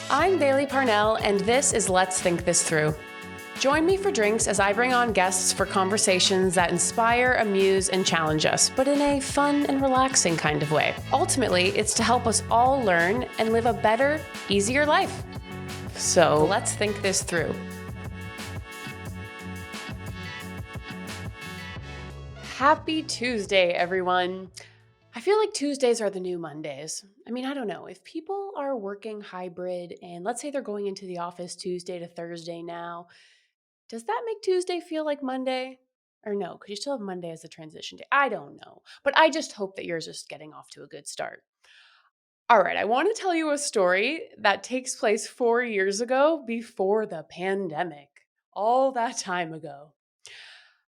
I'm Bailey Parnell, and this is Let's Think This Through. Join me for drinks as I bring on guests for conversations that inspire, amuse, and challenge us, but in a fun and relaxing kind of way. Ultimately, it's to help us all learn and live a better, easier life. So let's think this through. Happy Tuesday, everyone. I feel like Tuesdays are the new Mondays. I mean, I don't know. If people are working hybrid and let's say they're going into the office Tuesday to Thursday now, does that make Tuesday feel like Monday? Or no, because you still have Monday as a transition day. I don't know. But I just hope that you're just getting off to a good start. All right, I want to tell you a story that takes place 4 years ago before the pandemic. All that time ago.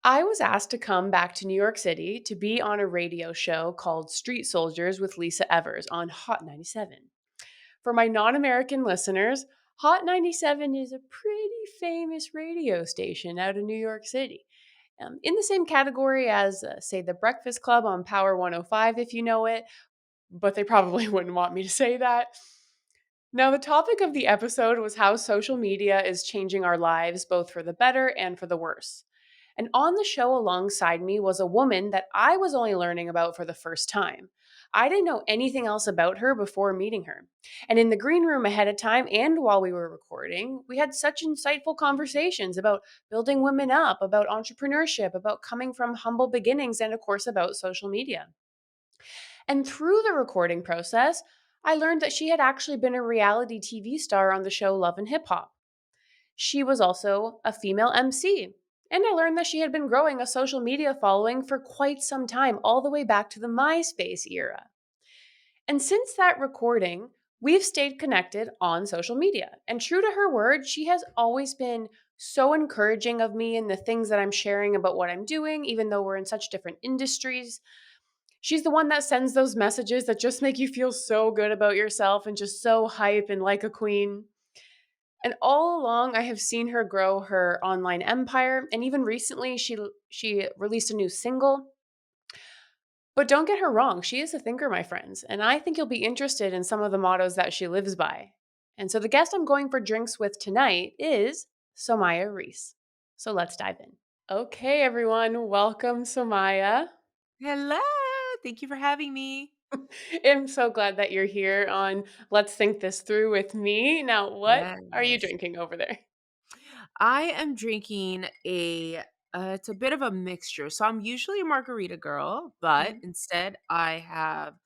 I was asked to come back to New York City to be on a radio show called Street Soldiers with Lisa Evers on Hot 97. For my non American listeners, Hot 97 is a pretty famous radio station out of New York City. In the same category as, say, The Breakfast Club on Power 105, if you know it, but they probably wouldn't want me to say that. Now, the topic of the episode was how social media is changing our lives, both for the better and for the worse. And on the show alongside me was a woman that I was only learning about for the first time. I didn't know anything else about her before meeting her. And in the green room ahead of time and while we were recording, we had such insightful conversations about building women up, about entrepreneurship, about coming from humble beginnings, and of course about social media. And through the recording process, I learned that she had actually been a reality TV star on the show Love and Hip Hop. She was also a female MC. And I learned that she had been growing a social media following for quite some time, all the way back to the MySpace era. And since that recording, we've stayed connected on social media. And true to her word, she has always been so encouraging of me in the things that I'm sharing about what I'm doing, even though we're in such different industries. She's the one that sends those messages that just make you feel so good about yourself and just so hype and like a queen. And all along, I have seen her grow her online empire, and even recently, she released a new single. But don't get her wrong, she is a thinker, my friends, and I think you'll be interested in some of the mottos that she lives by. And so the guest I'm going for drinks with tonight is Somaya Reece. So let's dive in. Okay, everyone, welcome, Somaya. Hello. Thank you for having me. I'm so glad that you're here on Let's Think This Through with me. Now, what are you Yes. drinking over there? I am drinking it's a bit of a mixture. So I'm usually a margarita girl, but Mhm. instead I have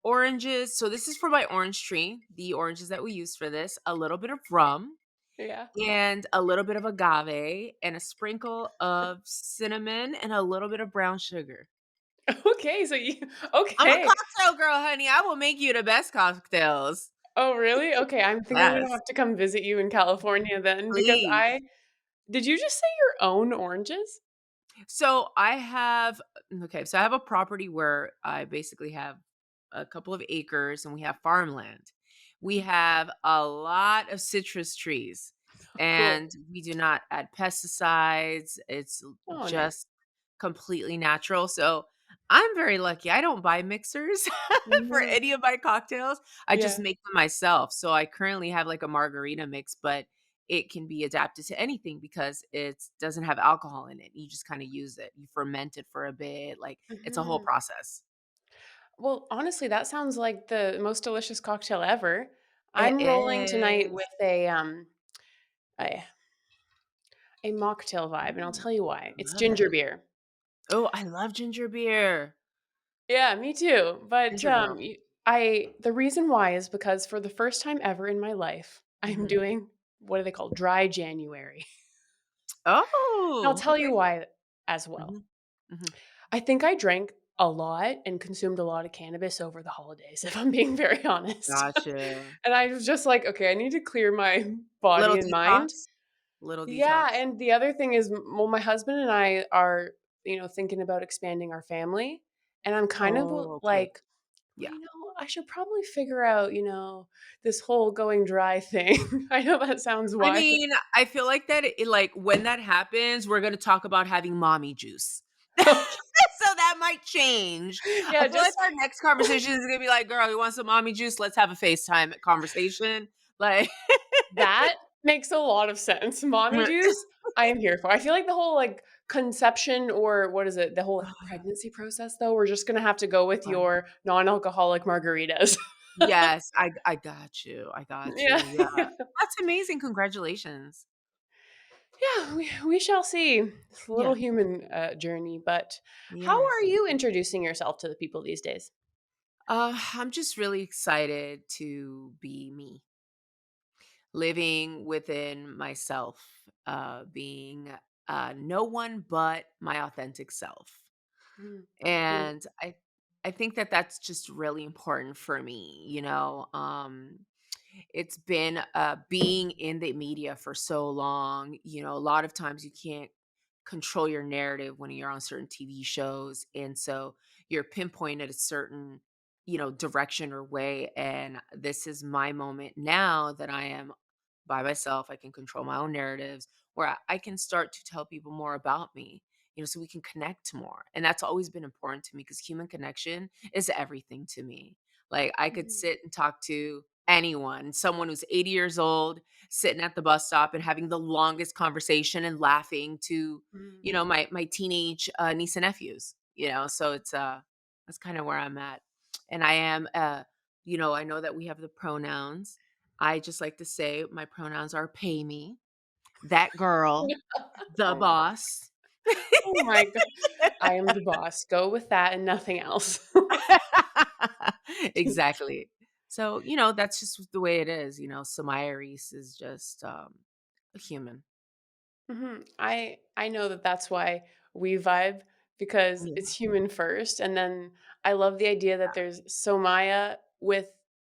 oranges. So this is for my orange tree, the oranges that we use for this, a little bit of rum Yeah. and a little bit of agave and a sprinkle of cinnamon and a little bit of brown sugar. Okay, so you I'm a okay. cocktail girl, honey. I will make you the best cocktails. Oh, really? Okay, I think I'm gonna Yes. have to come visit you in California then because Please. I did you just say your own oranges? So I have okay, so I have a property where I basically have a couple of acres and we have farmland. We have a lot of citrus trees Cool. and we do not add pesticides. It's Oh, nice. just completely natural. So I'm very lucky. I don't buy mixers for Mhm. any of my cocktails. I just Yeah. make them myself. So I currently have like a margarita mix, but it can be adapted to anything because it doesn't have alcohol in it. You just kind of use it. You ferment it for a bit. Like it's a whole Mhm. process. Well, honestly, that sounds like the most delicious cocktail ever. It I'm rolling tonight is. with a a mocktail vibe, and I'll Mm, tell you why. I It's love ginger it. beer. Oh, I love ginger beer. Yeah, me too. But Ginger girl. I the reason why is because for the first time ever in my life, I'm Mhm. doing what do they call dry January. And I'll Oh, tell you okay. why as well. Mhm. Mhm. I think I drank a lot and consumed a lot of cannabis over the holidays, if I'm being very honest. Gotcha. And I was just like, okay, I need to clear my Little body and mind. detox. Little Yeah, detox. and the other thing is, well, my husband and I are, thinking about expanding our family, and I'm kind of Oh, okay. like, well, Yeah. I should probably figure out, this whole going dry thing. I know that sounds I wild. mean, I feel like that like when that happens, we're gonna talk about having mommy juice. So that might change. I Yeah, feel like just our next conversation is gonna be like, "Girl, you want some mommy juice? Let's have a FaceTime conversation." Like That makes a lot of sense. Mommy juice, I am here for. I feel like the whole, like, conception or what is it? The whole, like, pregnancy process, though, we're just gonna have to go with Right. your non-alcoholic margaritas. Yes, I got you, I got Yeah. you, yeah. That's amazing, congratulations. Yeah, we shall see. It's a little Yeah, human, journey, but how are yes. you introducing yourself to the people these days? I'm just really excited to be me, living within myself, being, no one but my authentic self. Mm, mhm, And I think that that's just really important for me, it's been, being in the media for so long, a lot of times you can't control your narrative when you're on certain TV shows, and so you're pinpointed a certain, direction or way, and this is my moment now that I am by myself. I can control my own narratives where I can start to tell people more about me, so we can connect more. And that's always been important to me because human connection is everything to me. Like I could mhm, sit and talk to anyone, someone who's 80 years old, sitting at the bus stop and having the longest conversation and laughing to, mhm. my teenage niece and nephews, so that's kind of where I'm at. And I am I know that we have the pronouns. I just like to say my pronouns are pay me, that girl, the Oh, boss. oh my god. I am the boss. Go with that and nothing else. Exactly. So, that's just the way it is, Somaya Reece is just, a human. Mhm. I know that that's why we vibe because Yeah. it's human first, and then I love the idea that there's Somaya with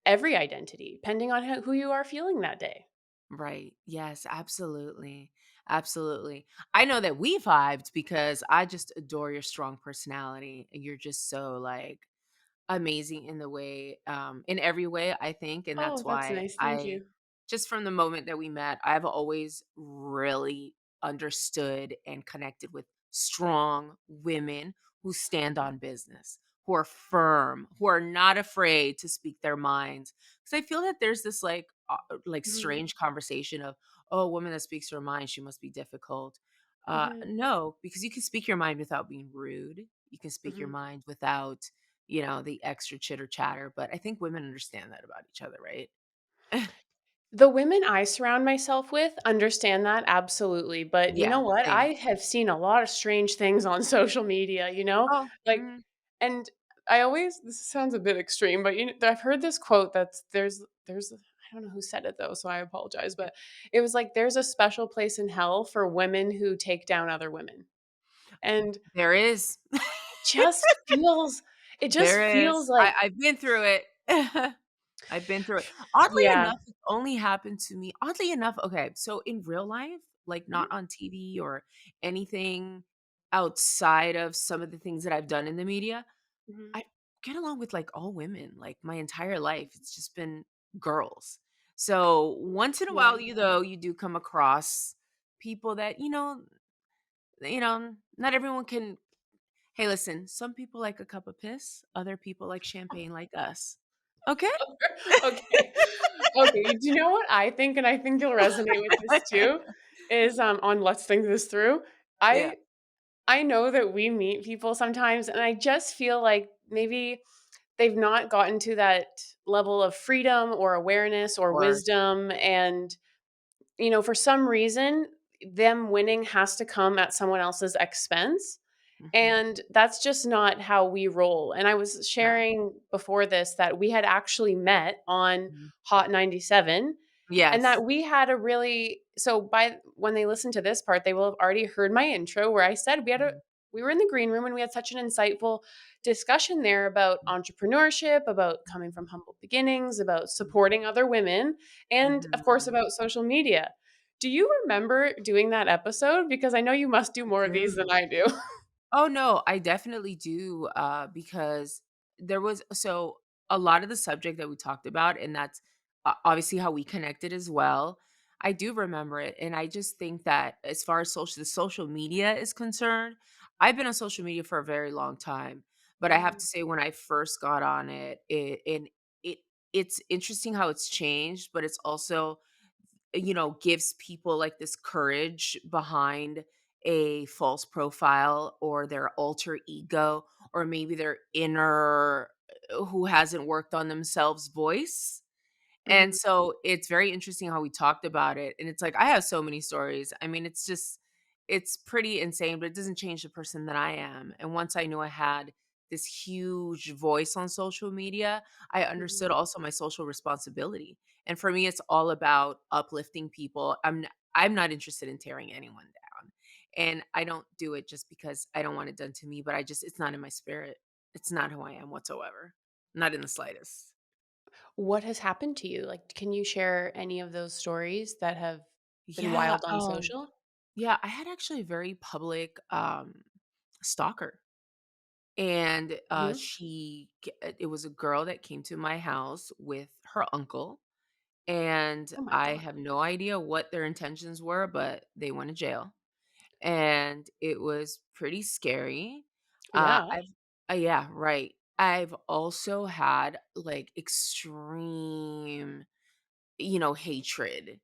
every identity, depending on who you are feeling that day. Right. Yes, absolutely. Absolutely. I know that we vibed because I just adore your strong personality. You're just so like amazing in the way, in every way, I think, and Oh, that's that's why nice. Thank I you. just from the moment that we met, I've always really understood and connected with strong women who stand on business, who are firm, who are not afraid to speak their minds. Because I feel that there's this like Mhm. strange conversation of, oh, a woman that speaks her mind, she must be difficult. Mhm. No, because you can speak your mind without being rude. You can speak your Mhm. mind without the extra chitter chatter, but I think women understand that about each other, right? The women I surround myself with understand that absolutely, but you Yeah, know what? same. I have seen a lot of strange things on social media, you know? Oh, Like, mhm, and I always this sounds a bit extreme, but I've heard this quote that's there's I don't know who said it though, so I apologize, but it was like there's a special place in hell for women who take down other women. And there is. it just There feels is. like I've been through it. I've been through it. Oddly yeah. enough, it's only happened to me oddly enough, okay, so in real life, like, Mhm, not on TV or anything outside of some of the things that I've done in the media, mhm. I get along with, like, all women, like, my entire life, it's just been girls. So, once in a Yeah. while, you do come across people that, not everyone can hey, listen, some people like a cup of piss, other people like champagne like us. Okay? Okay. Okay, do you know what I think, and I think you'll resonate with this too, is, on Let's Think This Through. Yeah, I I know that we meet people sometimes, and I just feel like maybe they've not gotten to that level of freedom or awareness or or wisdom, and, for some reason, them winning has to come at someone else's expense. mhm, And that's just not how we roll. And I was no. sharing before this that we had actually met on Mhm. Hot 97 and Yes. that we had a really so by when they listen to this part, they will have already heard my intro where I said Mhm, we were in the green room and we had such an insightful discussion there about entrepreneurship, about coming from humble beginnings, about mhm, supporting other women, and of course mhm. about social media. Do you remember doing that episode? Because I know you must do I more of these than do. I do. Oh, no, I definitely do, because there was so a lot of the subject that we talked about, and that's obviously how we connected as well. I do remember it, and I just think that as far as the social media is concerned, I've been on social media for a very long time, but I have Mhm. to say when I first got on it, it it's interesting how it's changed, but it's also, gives people like this courage behind a false profile or their alter ego or maybe their inner who hasn't worked on themselves voice. And Mhm. so it's very interesting how we talked about it. And it's like I have so many stories. I mean, it's pretty insane, but it doesn't change the person that I am. And once I knew I had this huge voice on social media, I Mhm. understood also my social responsibility. And for me, it's all about uplifting people. I'm not interested in tearing anyone down. And I don't do it just because I don't want it done to me, but it's not in my spirit. It's not who I am whatsoever. Not in the slightest. What has happened to you? Like, can you share any of those stories that have been Yeah, wild on social? yeah, I had actually a very public, stalker, and, Mhm. it was a girl that came to my house with her uncle, and Oh my I god. have no idea what their intentions were, but they went to jail, and it was pretty scary. Yeah. I've yeah, right. I've also had, like, extreme hatred,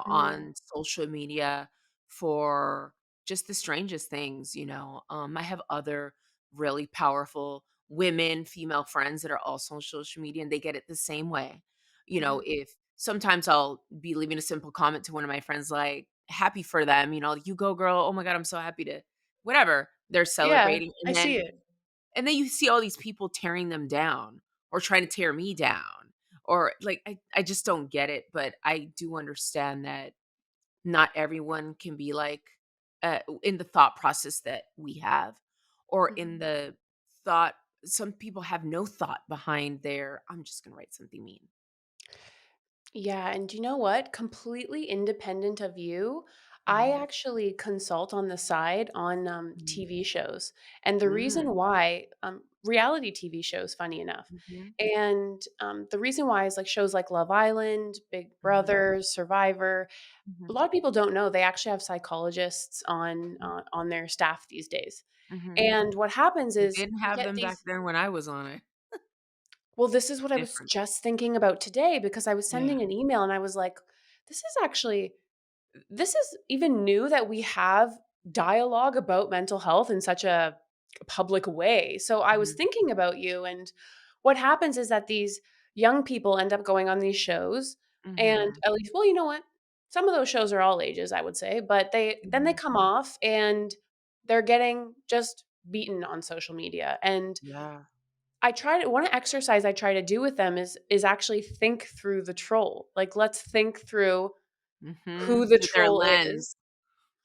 Mhm. on social media for just the strangest things. I have other really powerful women, female friends that are also on social media, and they get it the same way. Mhm. If sometimes I'll be leaving a simple comment to one of my friends, like, happy for them, like, you go, girl. Oh my God, I'm so happy to whatever they're Yeah, celebrating. I And see then it. you see all these people tearing them down or trying to tear me down or like I just don't get it, but I do understand that not everyone can be like in the thought process that we have or in Mhm. the thought some people have no thought behind their I'm just going to write something mean. Yeah, and you know what? Completely independent of you, I Mhm, actually consult on the side on mhm, TV shows. And the mm, reason why, reality TV shows, funny enough. mhm, And the reason why is like shows like Love Island, Big mhm, Brother, Survivor. A mhm, lot of people don't know they actually have psychologists mhm, on their staff these days. mhm. And what happens They is didn't you have get them back these. then when I was on it. Well, this is what I was Different. just thinking about today because I was Yeah. sending an email and I was like, this is even new that we have dialogue about mental health in such a public way. So I was Mhm, thinking about you, and what happens is that these young people end up going on these shows, and mhm, at least, well, you know what? Some of those shows are all ages, I would say, but they mhm. come off and they're getting just beaten on social media. And Yeah. one exercise I try to do with them is actually think through the troll. Like, let's think through who Mhm. the Through their troll is, lens.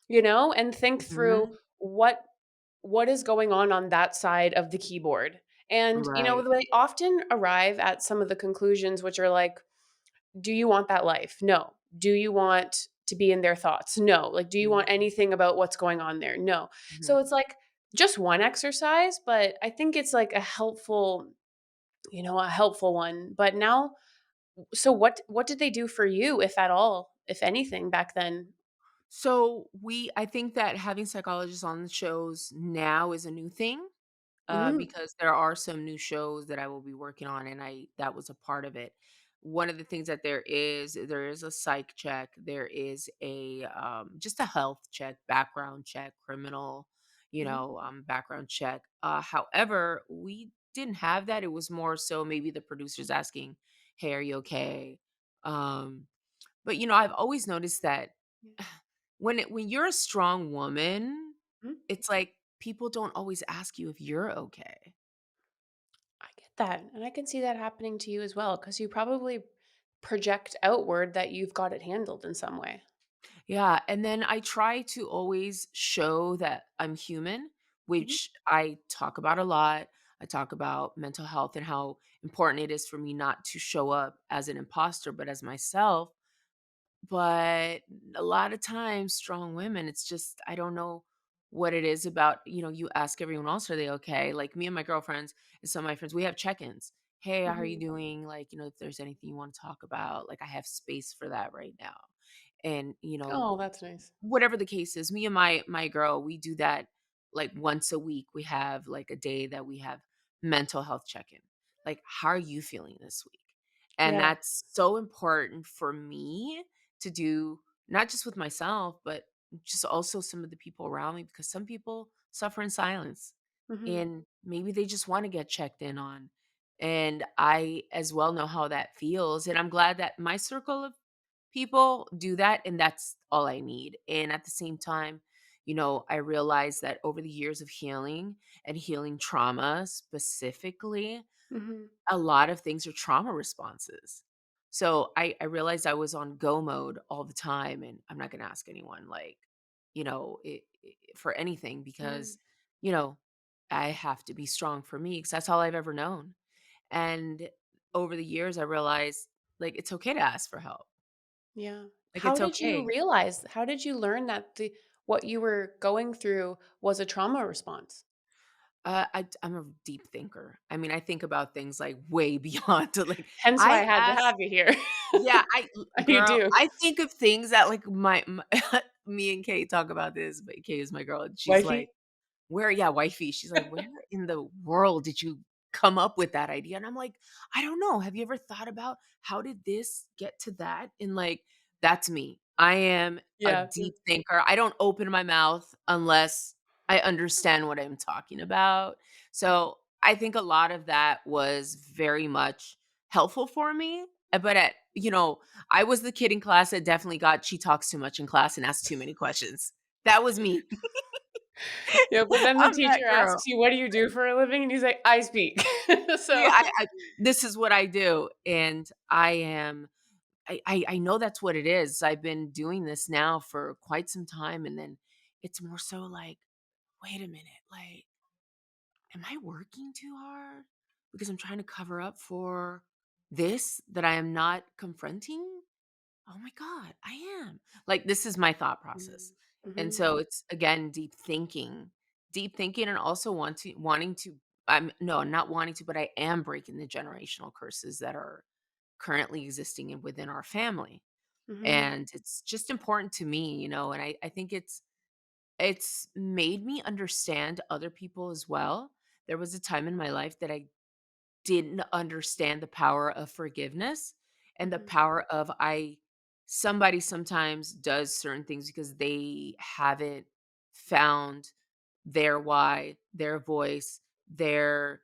and think through Mhm. what is going on that side of the keyboard. And, Right. they often arrive at some of the conclusions, which are like, do you want that life? No. Do you want to be in their thoughts? No. Like, do you Mhm, want anything about what's going on there? No. So mhm. it's like just one exercise, but I think it's like a helpful one. But now, so what did they do for you, if at all, if anything, back then? So, I think that having psychologists on the shows now is a new thing, Mhm. because there are some new shows that I will be working on, and I that was a part of it. One of the things that there is a psych check, there is a, just a health check, background check, criminal, Mhm. background check. However, we didn't have that. It was more so maybe the producers asking, "Hey, are you okay?" Um, but, I've always noticed that Yeah. when you're a strong woman, Mhm. it's like people don't always ask you if you're okay. I get that, and I can see that happening to you as well, because you probably project outward that you've got it handled in some way. Yeah, and then I try to always show that I'm human, Mhm. which I talk about a lot. I talk about mental health and how important it is for me not to show up as an imposter, but as myself. But a lot of times, strong women, it's just, I don't know what it is about, you ask everyone else, are they okay? Like me and my girlfriends and some of my friends, we have check-ins. Hey, how are you Mhm. doing? Like, if there's anything you want to talk about, like I have space for that right now. And, Oh, that's nice. whatever the case is, me and my girl, we do that like once a week. We have like a day that we have mental health check-in. Like, how are you feeling this week? And Yeah. that's so important for me to do, not just with myself, but just also some of the people around me, because some people suffer in silence Mhm. and maybe they just want to get checked in on. And I as well know how that feels. And I'm glad that my circle of people do that. And that's all I need. And at the same time, I realized that over the years of healing and healing trauma specifically, Mhm. a lot of things are trauma responses. So I realized I was on go mode all the time, and I'm not going to ask anyone like, for anything, Mhm. because, you know, I have to be strong for me because that's all I've ever known. And over the years, I realized like it's okay to ask for help. Yeah. Like it's okay. How did you learn that the what you were going through was a trauma response? I'm a deep thinker. I mean, I think about things like way beyond to like Hence why I I had to ask. have you here. Yeah, You girl, do. I think of things that, like, my me and Kate talk about this, but Kate is my girl, and she's like, Wifey? "Where," yeah, wifey, she's like, "Where in the world did you come up with that idea?" And I'm like, "I don't know. Have you ever thought about how did this get to that?" And, like, that's me. I am a Yeah. deep thinker. I don't open my mouth unless I understand what I'm talking about. So, I think a lot of that was very much helpful for me, but I was the kid in class that definitely got she talks too much in class and asks too many questions. That was me. Yeah, but then the I'm that teacher girl. asks you, "What do you do for a living?" And he's like, "I speak." Yeah, So I this is what I do, and I know that's what it is. I've been doing this now for quite some time, and then it's more so like, "Wait a minute, like, am I working too hard? Because I'm trying to cover up for this that I am not confronting? Oh my god, I am." Like, this is my thought process. Mhm. And Mhm. so it's, again, deep thinking. Deep thinking and also wanting to I'm no, not wanting to, but I am breaking the generational curses that are currently existing within our family. Mhm. And it's just important to me, and I think it's made me understand other people as well. There was a time in my life that I didn't understand the power of forgiveness and the Mhm. power of I somebody sometimes does certain things because they haven't found their why, their voice, their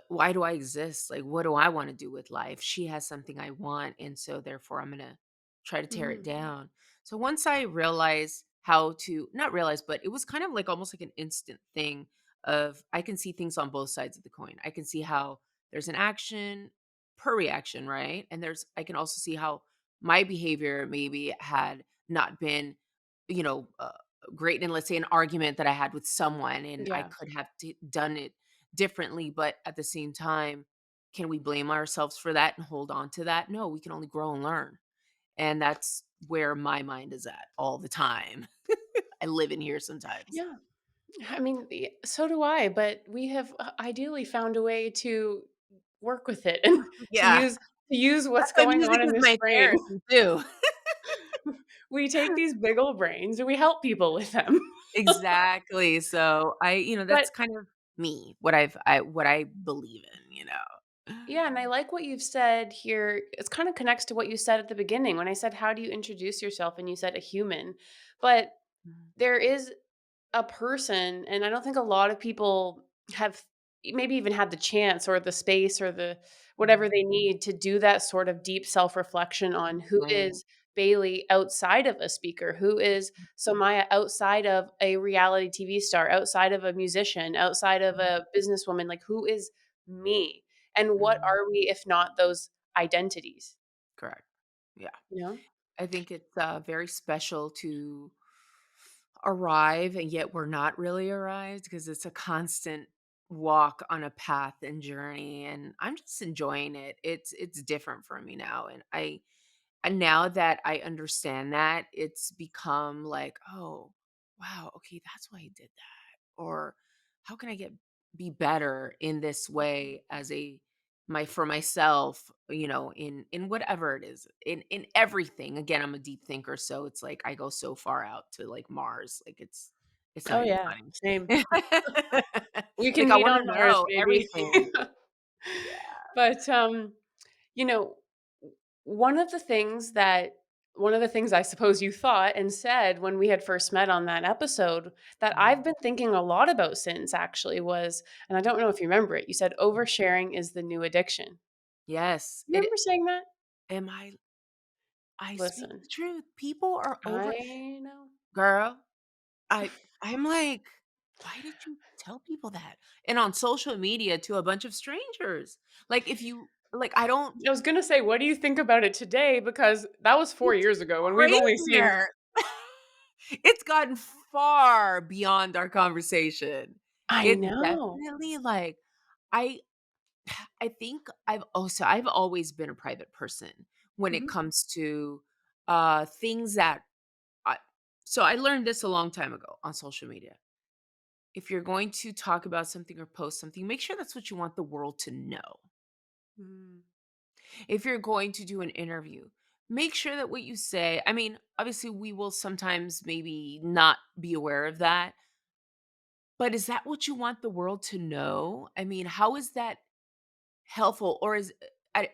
why do I exist? Like, what do I want to do with life? She has something I want. And so, therefore, I'm going to try to tear it Mhm. down. So, once I realized how to, not realize, but it was kind of like almost like an instant thing of I can see things on both sides of the coin. I can see how there's an action per reaction, right? And I can also see how my behavior maybe had not been, you know, uh, great in, let's say, an argument that I had with someone, and I Yeah. could have done it differently, but at the same time, can we blame ourselves for that and hold on to that? No, we can only grow and learn. And that's where my mind is at all the time. I live in here sometimes. Yeah. I mean, so do I, but we have ideally found a way to work with it and to Yeah. use what's That's why going on music in is this my brain. therapy too. We take these big old brains and we help people with them. Exactly. So But that's kind of me, what I believe in. yeah, and I like what you've said here. It's kind of connects to what you said at the beginning when I said, "How do you introduce yourself?" And you said a human. But Mhm. there is a person, and I don't think a lot of people have maybe even had the chance or the space or the whatever Mhm. they need to do that sort of deep self-reflection on who Right. is Bailey outside of a speaker, who is Somaya outside of a reality TV star, outside of a musician, outside of a businesswoman, like who is me? And what Mhm. are we if not those identities, Correct. Yeah. you know? I think it's very special to arrive, and yet we're not really arrived because it's a constant walk on a path and journey, and I'm just enjoying it. It's different for me now, and now that I understand that, it's become like, "Oh, wow, okay, that's why he did that." Or, "How can I be better in this way as a my for myself, in whatever it is, in everything." Again, I'm a deep thinker, so it's like I go so far out to, like, Mars, like, it's not Oh, even yeah, funny. same. We can Like, I meet wanna on Mars, know baby. everything. Yeah. But, you know one of the things that one of the things I suppose you thought and said when we had first met on that episode that Mhm. I've been thinking a lot about since actually was, and I don't know if you remember it, you said oversharing is the new addiction. Yes, You it remember saying that? am I speak Listen, the truth. People are over I know. girl, I'm like, "Why did you tell people that?" And on social media to a bunch of strangers. Like, if you like, I don't I was gonna say, what do you think about it today? Because that was 4 it's years ago, and we've only seen. crazier. It's gotten far beyond our conversation. I It's know. definitely like I I think I've always been a private person when it Mhm, comes to, things that I so I learned this a long time ago on social media. If you're going to talk about something or post something, make sure that's what you want the world to know. mm, If you're going to do an interview, make sure that what you say, I mean, obviously, we will sometimes maybe not be aware of that, but is that what you want the world to know? I mean, how is that helpful? Or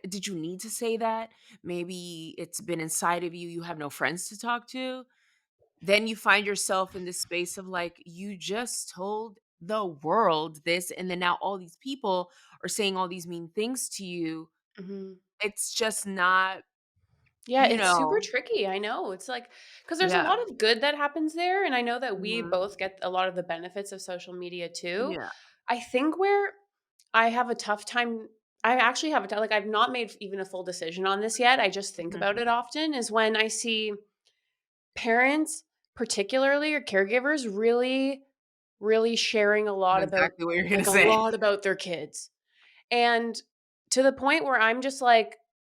did you need to say that? Maybe it's been inside of you, you have no friends to talk to. Then you find yourself in this space of like, you just told the world this, and then now all these people are saying all these mean things to you. mhm. It's just not, Yeah, you it's super know, tricky, I know, it's like because there's a yeah. lot of good that happens there, and I know that we Mhm. both get a lot of the benefits of social media too. Yeah. I think where I have a tough time I actually have a tough like, I've not made even a full decision on this yet, I just think Mhm. about it often, is when I see parents, particularly, or caregivers really, really sharing a I lot know about exactly what you're gonna like, a say. lot about their kids. And to the point where I'm just like,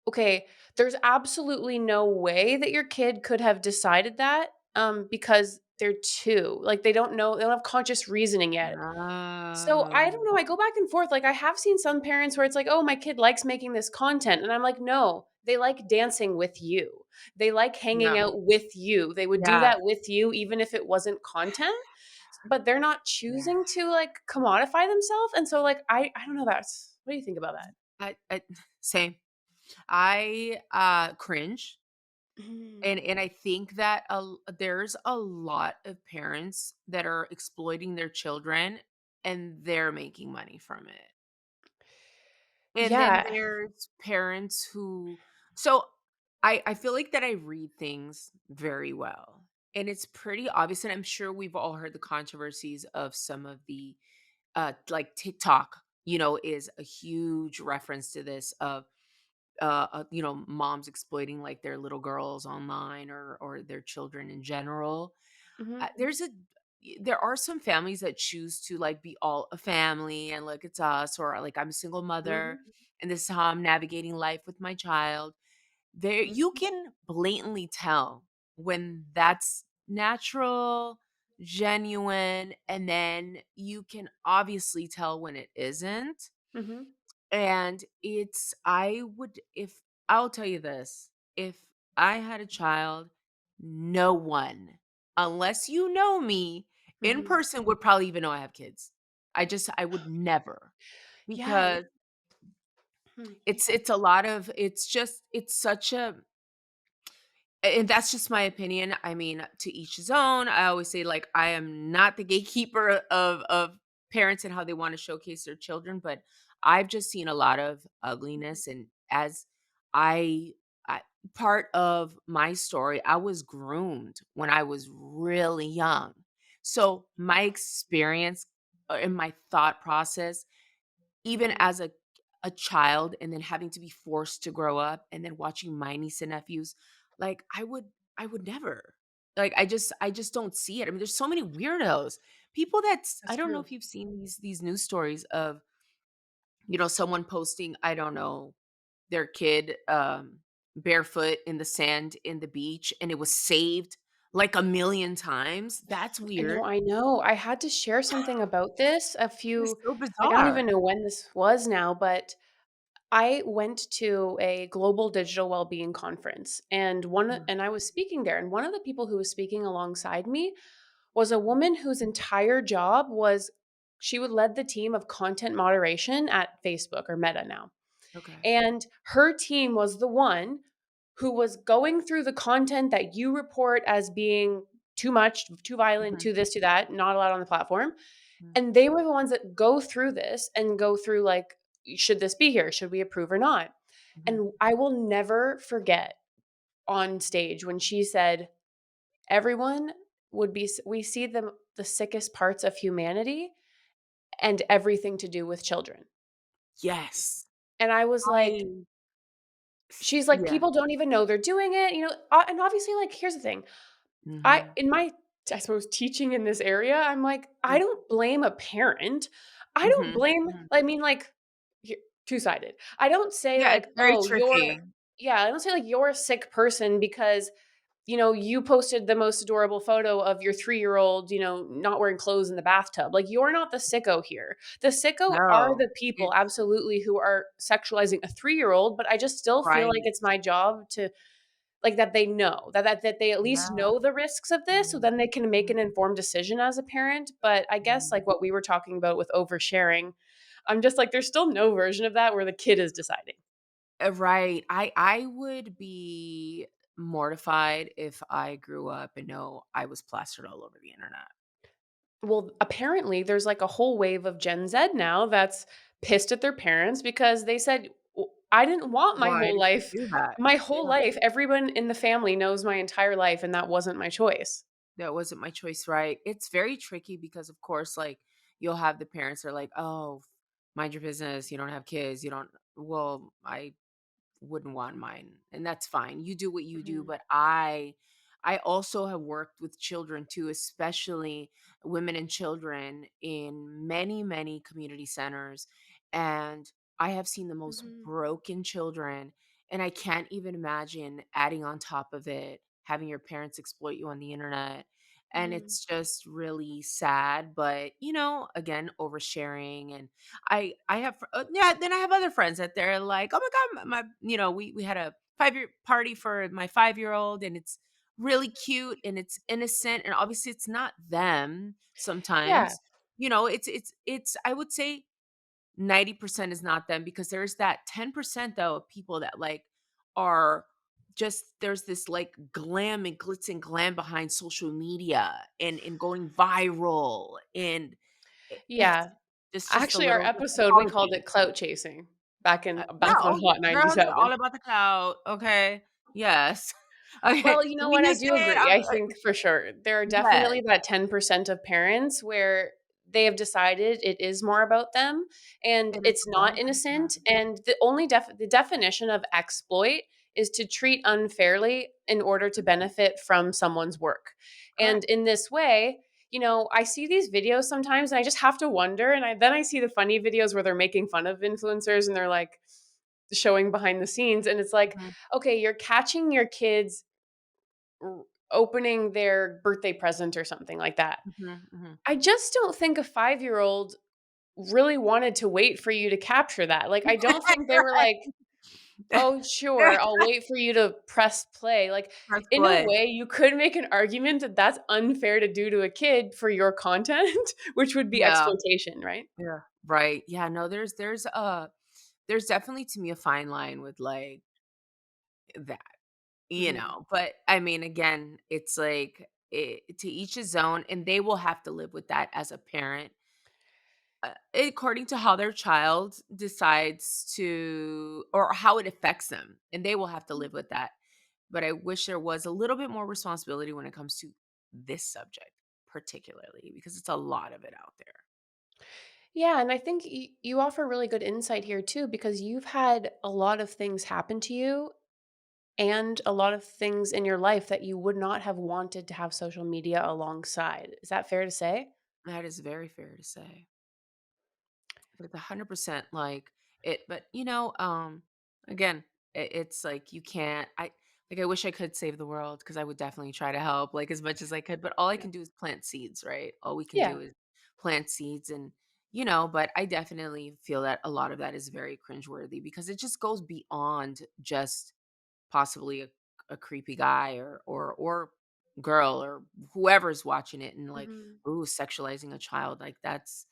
okay, there's absolutely no way that your kid could have decided that because they're two. Like they don't have conscious reasoning yet. So I don't Oh, know. I go back and forth. Like I have seen some parents where it's like, oh, my kid likes making this content. And I'm like, no, they like dancing with you. They like hanging no. out with you. They would do Yeah. that with you, even if it wasn't content. But they're not Yeah. choosing to like commodify themselves. And so like I don't know that's what do you think about that? I same. I, cringe, Mm. and I think that there's a lot of parents that are exploiting their children, and they're making money from it. And then Yeah. there's parents who so I feel like that I read things very well. And it's pretty obvious, and I'm sure we've all heard the controversies of some of the like TikTok, is a huge reference to this of moms exploiting like their little girls online or their children in general. Mhm. There are some families that choose to like be all a family and like it's us, or like I'm a single mother Mhm. and this is how I'm navigating life with my child. There you Mhm. can blatantly tell when that's natural, genuine, and then you can obviously tell when it isn't. Mhm. And it's I would if I'll tell you this, if I had a child, no one, unless you know me in Mhm. person, would probably even know I have kids. I would never, Yeah. because Hmm. it's a lot of it's such a and that's just my opinion. I mean, to each his own. I always say, like, I am not the gatekeeper of parents and how they want to showcase their children, but I've just seen a lot of ugliness. And as I, I part of my story, I was groomed when I was really young. So my experience and my thought process, even Mhm. as a child, and then having to be forced to grow up, and then watching my niece and nephews, like, I would never. Like, I just don't see it. I mean, there's so many weirdos. People that's I That's don't know true. if you've seen these news stories of, someone posting, I don't know, their kid, barefoot in the sand in the beach, and it was saved like a million times. That's weird. I know. I had to share something about this It's so I don't bizarre. even know when this was now, but I went to a global digital well-being conference Mm, and I was speaking there and one of the people who was speaking alongside me was a woman whose entire job was she would lead the team of content moderation at Facebook or Meta now. okay. And her team was the one who was going through the content that you report as being too much, too violent, Mhm, too this, too that, not allowed on the platform. mhm, And they were the ones that go through this and go through like, should this be here? Should we approve or not? mhm. And I will never forget on stage when she said, everyone we see the sickest parts of humanity and everything to do with children. Yes. And I was like, I she's like, yeah. people don't even know they're doing it, and obviously, like, here's the thing. I Mhm, in my I suppose teaching in this area, I'm like, I mm, don't blame a parent. I don't mhm, blame mhm. I mean, like, here two-sided. I don't say Yeah, it's like, very "Oh, you're" tricky. yeah, I don't say like, "You're a sick person because, you posted the most adorable photo of your 3-year-old, not wearing clothes in the bathtub." Like, you're not the sicko here. The sicko are No. the people, It's absolutely, who are sexualizing a 3-year-old, but I just still feel like right. it's my job to like, that they know, that they at least Yeah. know the risks of this, so Mhm, then they can make mhm, an informed decision as a parent, but I guess, mhm. like, what we were talking about with oversharing, I'm just like, there's still no version of that where the kid is deciding. Right. I would be mortified if I grew up and know I was plastered all over the internet. Well, apparently, there's, like, a whole wave of Gen Z now that's pissed at their parents because they said, I didn't want my Why whole did you life. do that? My whole Yeah. life, everyone in the family knows my entire life, and that wasn't my choice." That wasn't my choice, right? It's very tricky because, of course, like, you'll have the parents that are like, "Oh, mind your business. You don't have kids. You don't." Well, I wouldn't want mine, and that's fine. You do what you do, Mhm. but I also have worked with children too, especially women and children in many, many community centers, and I have seen the most Mhm. broken children, and I can't even imagine adding on top of it having your parents exploit you on the internet. And Mhm. it's just really sad, but again, oversharing. And I have yeah, then I have other friends that they're like, "Oh my god, my we had a 5-year party for my 5-year-old, and it's really cute and it's innocent." And obviously it's not them Yeah. sometimes. It's I would say 90% is not them, because there's that 10% though of people that like are just, there's this like glam and glitz and glam behind social media and going viral, and it's Yeah. just a Actually, our little bit episode, we called policy. it clout chasing Yeah, back on oh, Hot girls are 97. all about the clout, okay. Yes. Okay, Well, you know when what? you I say do it, agree. I'm I think for sure there are yes, definitely that 10% of parents where they have decided it is more about them and and it's it's more not than that. innocent. And the definition of exploit is to treat unfairly in order to benefit from someone's work. And Correct. in this way, I see these videos sometimes and I just have to wonder. And then I see the funny videos where they're making fun of influencers and they're like showing behind the scenes. And it's like, Mhm, okay, you're catching your kids opening their birthday present or something like that. mhm, mhm. I just don't think a 5-year-old really wanted to wait for you to capture that. Like, I don't think they were like, Right. "Oh, sure, I'll wait for you to press play." Like, Press in a play. way, you could make an argument that that's unfair to do to a kid for your content, which would be Yeah, exploitation, right? yeah, right. Yeah, no, there's definitely to me a fine line with like that, Mhm. but I mean, again, it's like to each his own, and they will have to live with that as a parent, according to how their child decides to, or how it affects them, and they will have to live with that. But I wish there was a little bit more responsibility when it comes to this subject, particularly because it's a lot of it out there. Yeah, and I think you offer really good insight here too because you've had a lot of things happen to you and a lot of things in your life that you would not have wanted to have social media alongside. Is that fair to say? That is very fair to say. But it's 100% like it. But again, it's like you can't. I wish I could save the world, because I would definitely try to help like as much as I could. But all I Yeah. can do is plant seeds, right? All we can do Yeah. is plant seeds, and But I definitely feel that a lot of that is very cringeworthy, because it just goes beyond just possibly a creepy guy or girl or whoever's watching it, and like, Mhm. ooh, sexualizing a child, like that's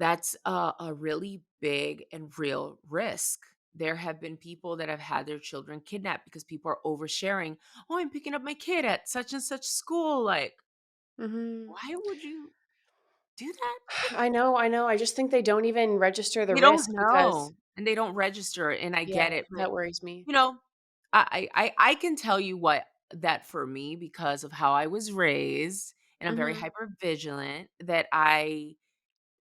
a really big and real risk there have been people that have had their children kidnapped because people are oversharing. "Oh, I'm picking up my kid at such and such school." Like, Mhm. why would you do that? I know, I just think they don't even register the They don't risk because know, and they don't register, and I yeah, get it, but, that worries me. you know, I can tell you what that for me because of how I was raised, and I'm very Mhm. hyper vigilant, that I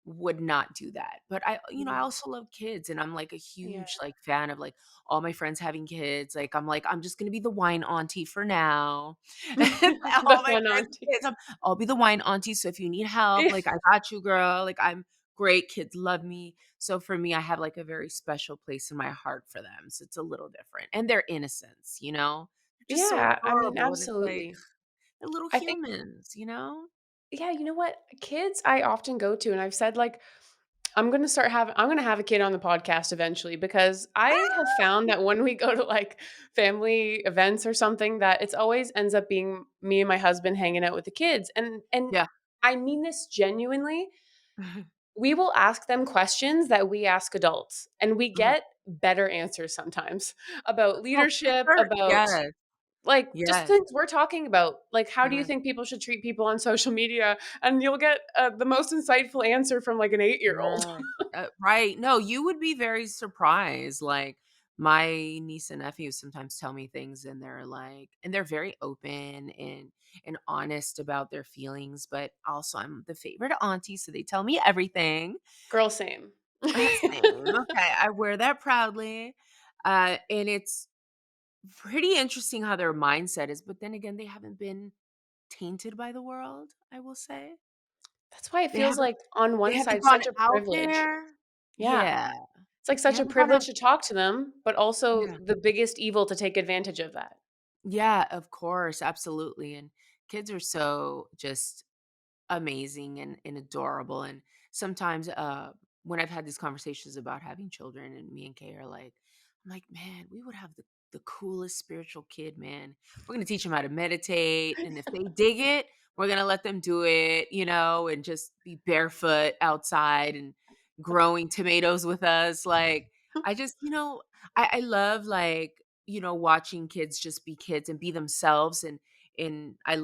would not do that. But I Mhm. also love kids, and I'm, like, a Yeah. huge, like, fan of, like, all my friends having kids. Like, "I'm just gonna be the wine auntie for now." And The all my fun friends auntie. with kids, I'll be the wine auntie, so if you need help, Yeah. like, I got you, girl. Like, I'm great, kids love me. So for me, I have, like, a very special place in my heart for them, so it's a little different. And their innocence, you know? They're just so Yeah, I mean, adorable, and it's like, absolutely. they're little I think humans, you know? yeah, you know what? Kids I often go to and I've said, like, I'm gonna have a kid on the podcast eventually because I have found that when we go to, like, family events or something that it's always ends up being me and my husband hanging out with the kids, and Yeah. I mean this genuinely. We will ask them questions that we ask adults, and we Mhm. get better answers sometimes about Oh, for leadership, sure. about, Yes. like, just Yes. things we're talking about, like, how do you Yes. think people should treat people on social media? And you'll get, the most insightful answer from, like, an 8-year-old. Yes. Right. No, you would be very surprised. Like, my niece and nephew sometimes tell me things, and they're like, and they're very open and honest about their feelings, but also I'm the favorite auntie, so they tell me everything. Girl, same. Same. Okay, I wear that proudly. And it's pretty interesting how their mindset is, but then again, they haven't been tainted by the world, I will say. That's why it They feels haven't like, on they one haven't side, gone such a out privilege. there. Yeah. Yeah. It's, like, They such a haven't gone out. privilege to talk to them, but also Yeah. the biggest evil to take advantage of that. Yeah, of course, absolutely, and kids are so just amazing and adorable, and sometimes, when I've had these conversations about having children, and me and Kay are like, I'm like, "Man, we would have the coolest spiritual kid, man. We're gonna teach them how to meditate, and if they dig it, we're gonna let them do it, and just be barefoot outside and growing tomatoes with us." Like, I just I love, like, watching kids just be kids and be themselves, and I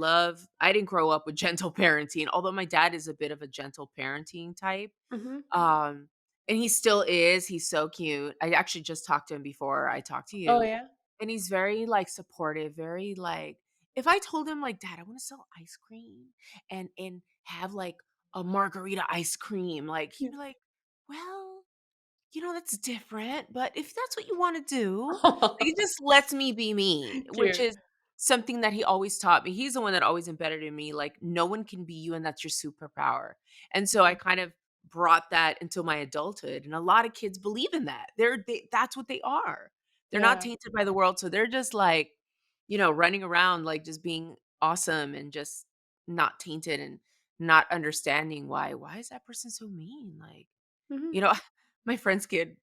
didn't grow up with gentle parenting, although my dad is a bit of a gentle parenting type. Mhm. Um, and he still is, he's so cute. I actually just talked to him before I talked to Oh, you, yeah? and he's very, like, supportive, very, like, if I told him, like, "Dad, I wanna sell ice cream and have, like, a margarita ice cream," like, he'd Yeah. be like, "Well, that's different, but if that's what you wanna do," like, it just lets me be me, which Cute. is something that he always taught me. He's the one that always embedded in me, like, no one can be you, and that's your superpower. And so I kind of brought that into my adulthood, and a lot of kids believe in that. That's what they are. They're not Yeah. tainted by the world, so they're just, like, running around, like, just being awesome and just not tainted and not understanding why is that person so mean? Like, Mhm. you know, my friend's kid,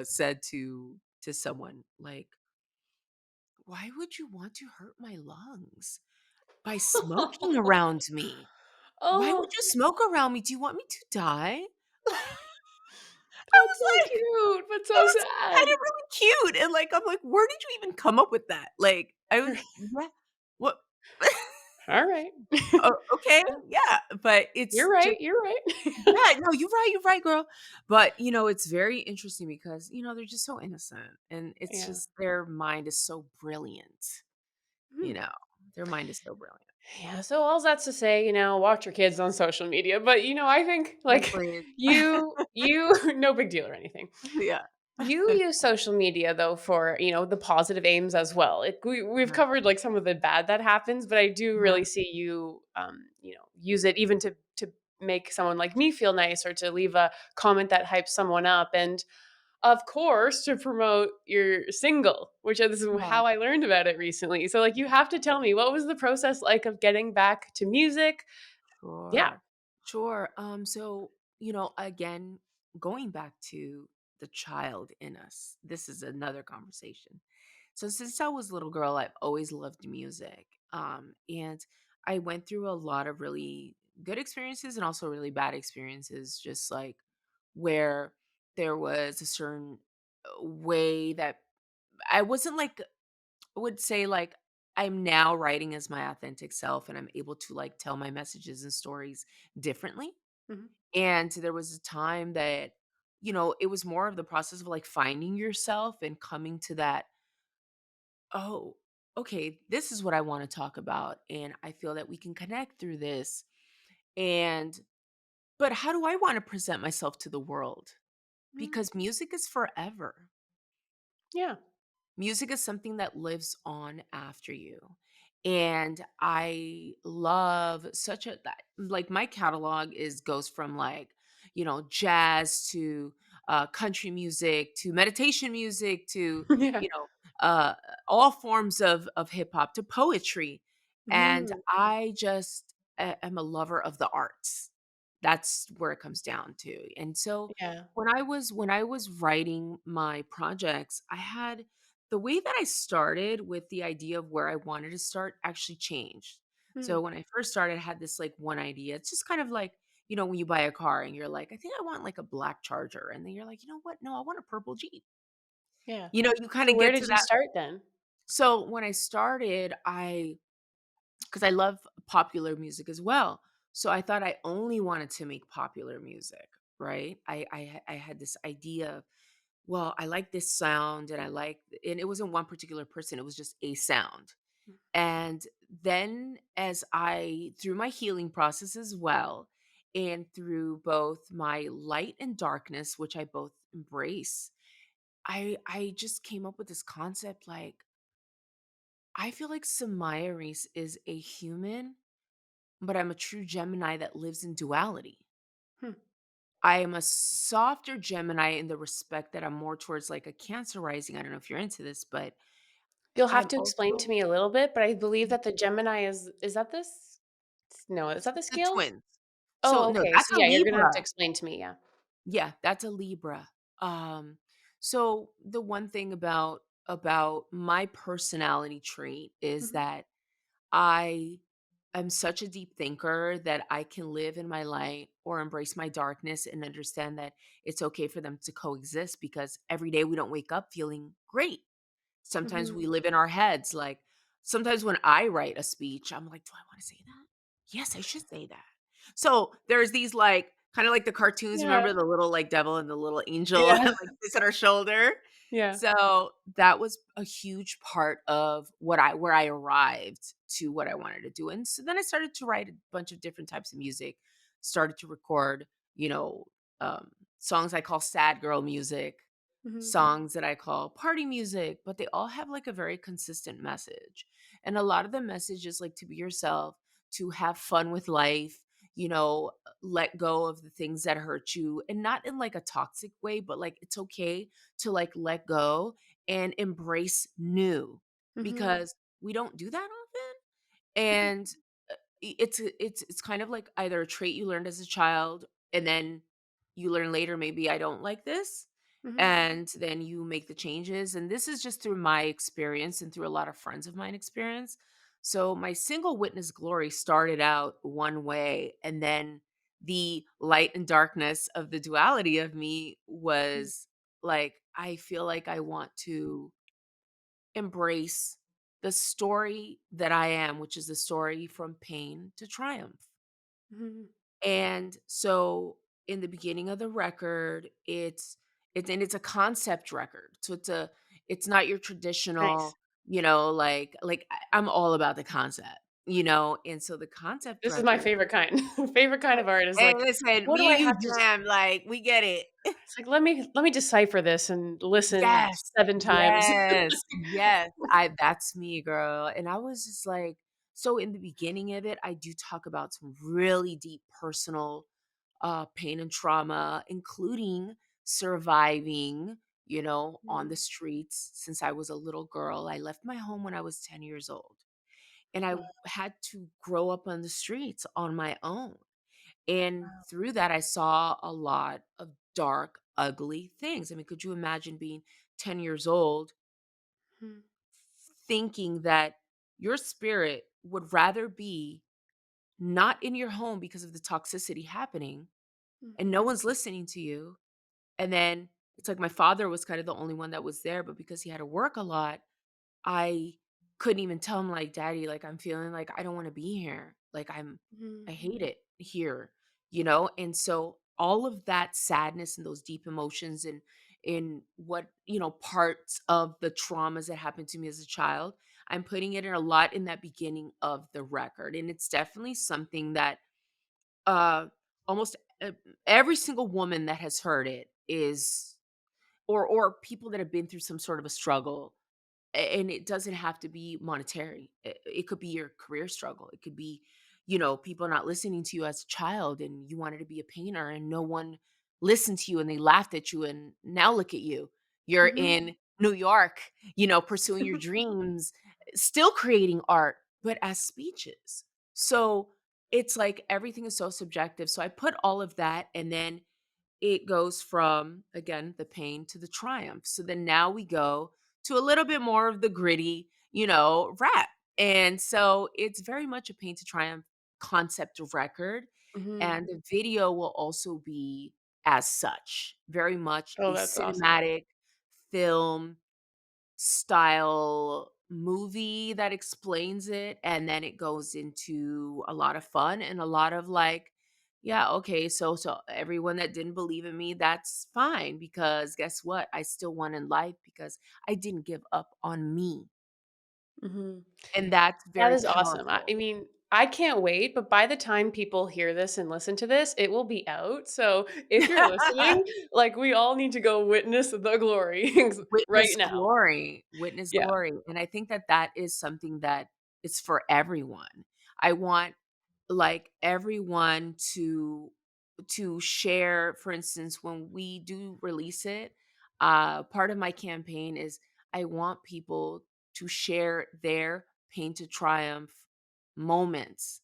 said to someone, like, "Why would you want to hurt my lungs by smoking around me? Why would Oh, you smoke around me? Do you want me to die?" I that's was so like cute, but it so was sad. kinda really cute, and, like, I'm like, "Where did you even come up with that?" Like, I was what what Alright. Oh, okay, yeah, but it's You're right, just you're right. yeah, no, you're right, girl. But, it's very interesting because, they're just so innocent, and it's Yeah. just their mind is so brilliant, you Mhm. know? Their mind is so brilliant. Yeah, so all that's to say, watch your kids on social media, but, I think, Yes, like, please. you no big deal or anything. Yeah. You use social media though for, the positive aims as well. We've Uh-huh, covered, like, some of the bad that happens, but I do uh-huh, really see you, use it even to make someone like me feel nice or to leave a comment that hypes someone up, and of course, to promote your single, which this is yeah, how I learned about it recently. So, like, you have to tell me, what was the process like of getting back to music? Yeah. sure. Sure, so, again, going back to the child in us, this is another conversation. So since I was a little girl, I've always loved music. And I went through a lot of really good experiences and also really bad experiences, just like where there was a certain way that I wasn't like I would say like I'm now writing as my authentic self and I'm able to like tell my messages and stories differently. Mhm. And there was a time that, it was more of the process of like finding yourself and coming to that, oh, okay, this is what I want to talk about. And I feel that we can connect through this. And, but how do I want to present myself to the world? Mm. Because music is forever. Yeah. Music is something that lives on after you. And I love such a that like my catalog is goes from like, jazz to country music to meditation music to, Yeah. you know, uh all forms of hip hop to poetry. And Mhm. I just am a lover of the arts. That's where it comes down to. And so Yeah. when I was writing my projects, I had the way that I started with the idea of where I wanted to start actually changed. Mm. So when I first started, I had this like one idea. It's just kind of like, when you buy a car and you're like, I think I want like a black Charger. And then you're like, you know what? No, I want a purple Jeep. Yeah. You kind So of where get to did you that. start then? So when I started, because I love popular music as well. So I thought I only wanted to make popular music, right? I had this idea, well, I like this sound and it wasn't one particular person, it was just a sound. And then as I through my healing process as well, and through both my light and darkness, which I both embrace, I just came up with this concept like I feel like Somaya Reece is a human, but I'm a true Gemini that lives in duality. Hmm. I am a softer Gemini in the respect that I'm more towards like a Cancer rising. I don't know if you're into this, but You'll have I'm to explain to also me a little bit, but I believe that the Gemini is that this? No, is that the the scales? twins. So Oh, no, okay. that's So a yeah, you're gonna have to Libra. explain to me, yeah. Yeah, that's a Libra. So the one thing about my personality trait is Mhm. that I am such a deep thinker that I can live in my light or embrace my darkness and understand that it's okay for them to coexist because every day we don't wake up feeling great. Sometimes Mhm. we live in our heads. Like sometimes when I write a speech, I'm like, do I want to say that? Yes, I should say that. So there's these like kind of like the cartoons, Yeah. remember the little like devil and the little angel Yeah. like this on our shoulder. Yeah. So that was a huge part of where I arrived to what I wanted to do. And so then I started to write a bunch of different types of music, started to record, you know, songs I call sad girl music, Mhm. songs that I call party music, but they all have like a very consistent message. And a lot of the message is like to be yourself, to have fun with life, let go of the things that hurt you and not in like a toxic way, but like it's okay to like let go and embrace new Mhm. because we don't do that often. Mhm. And it's kind of like either a trait you learned as a child and then you learn later maybe I don't like this Mhm. and then you make the changes, and this is just through my experience and through a lot of friends of mine experience. So my single witness glory started out one way, and then the light and darkness of the duality of me Mhm. was like I feel like I want to embrace the story that I am, which is the story from pain to triumph. Mhm. And so in the beginning of the record, it's a concept record. So it's not your Nice. traditional, I'm all about the concept, and so the concept This is my record. favorite kind. Favorite kind of art is Hey, like, listen, what do me I and you have to jam, like we get it. it's like, let me decipher this and listen Yes. 7 times. Yes. Yes. That's me, girl. And I was just like, so in the beginning of it, I do talk about some really deep personal pain and trauma, including surviving, on the Mhm. streets since I was a little girl. I left my home when I was 10 years old. And I Wow. had to grow up on the streets on my own. And Wow. through that, I saw a lot of dark, ugly things. I mean, could you imagine being 10 years old Mhm. thinking that your spirit would rather be not in your home because of the toxicity happening and no Mhm. one's listening to you? And then It's like my father was kind of the only one that was there, but because he had to work a lot, I couldn't even tell him like, "Daddy, like I'm feeling like I don't want to be here. Like I Mhm. hate it here." And so all of that sadness and those deep emotions and in what, parts of the traumas that happened to me as a child, I'm putting it in a lot in that beginning of the record. And it's definitely something that uh almost every single woman that has heard it is or people that have been through some sort of a struggle, and it doesn't have to be monetary. It could be your career struggle. It could be, people not listening to you as a child and you wanted to be a painter and no one listened to you and they laughed at you. And now look at you. You're Mhm. in New York, pursuing your dreams, still creating art, but as speeches. So it's like everything is so subjective. So I put all of that and then it goes from, again, the pain to the triumph. So then now we go to a little bit more of the gritty, rap. And so it's very much a pain to triumph concept of record. Mhm. And the video will also be as such, very much Oh, a that's awesome. cinematic film style movie that explains it, and then it goes into a lot of fun and a lot of like, yeah, okay, so everyone that didn't believe in me, that's fine because guess what? I still won in life because I didn't give up on me. Mhm. And that's That very is awesome. I powerful. mean, I can't wait, but by the time people hear this and listen to this, it will be out. So if you're listening, like we all need to go witness the glory right Witness now. glory, witness Yeah. glory, and I think that that is something that is for everyone. I want, like, everyone to share, for instance, when we do release it, part of my campaign is I want people to share their pain to triumph moments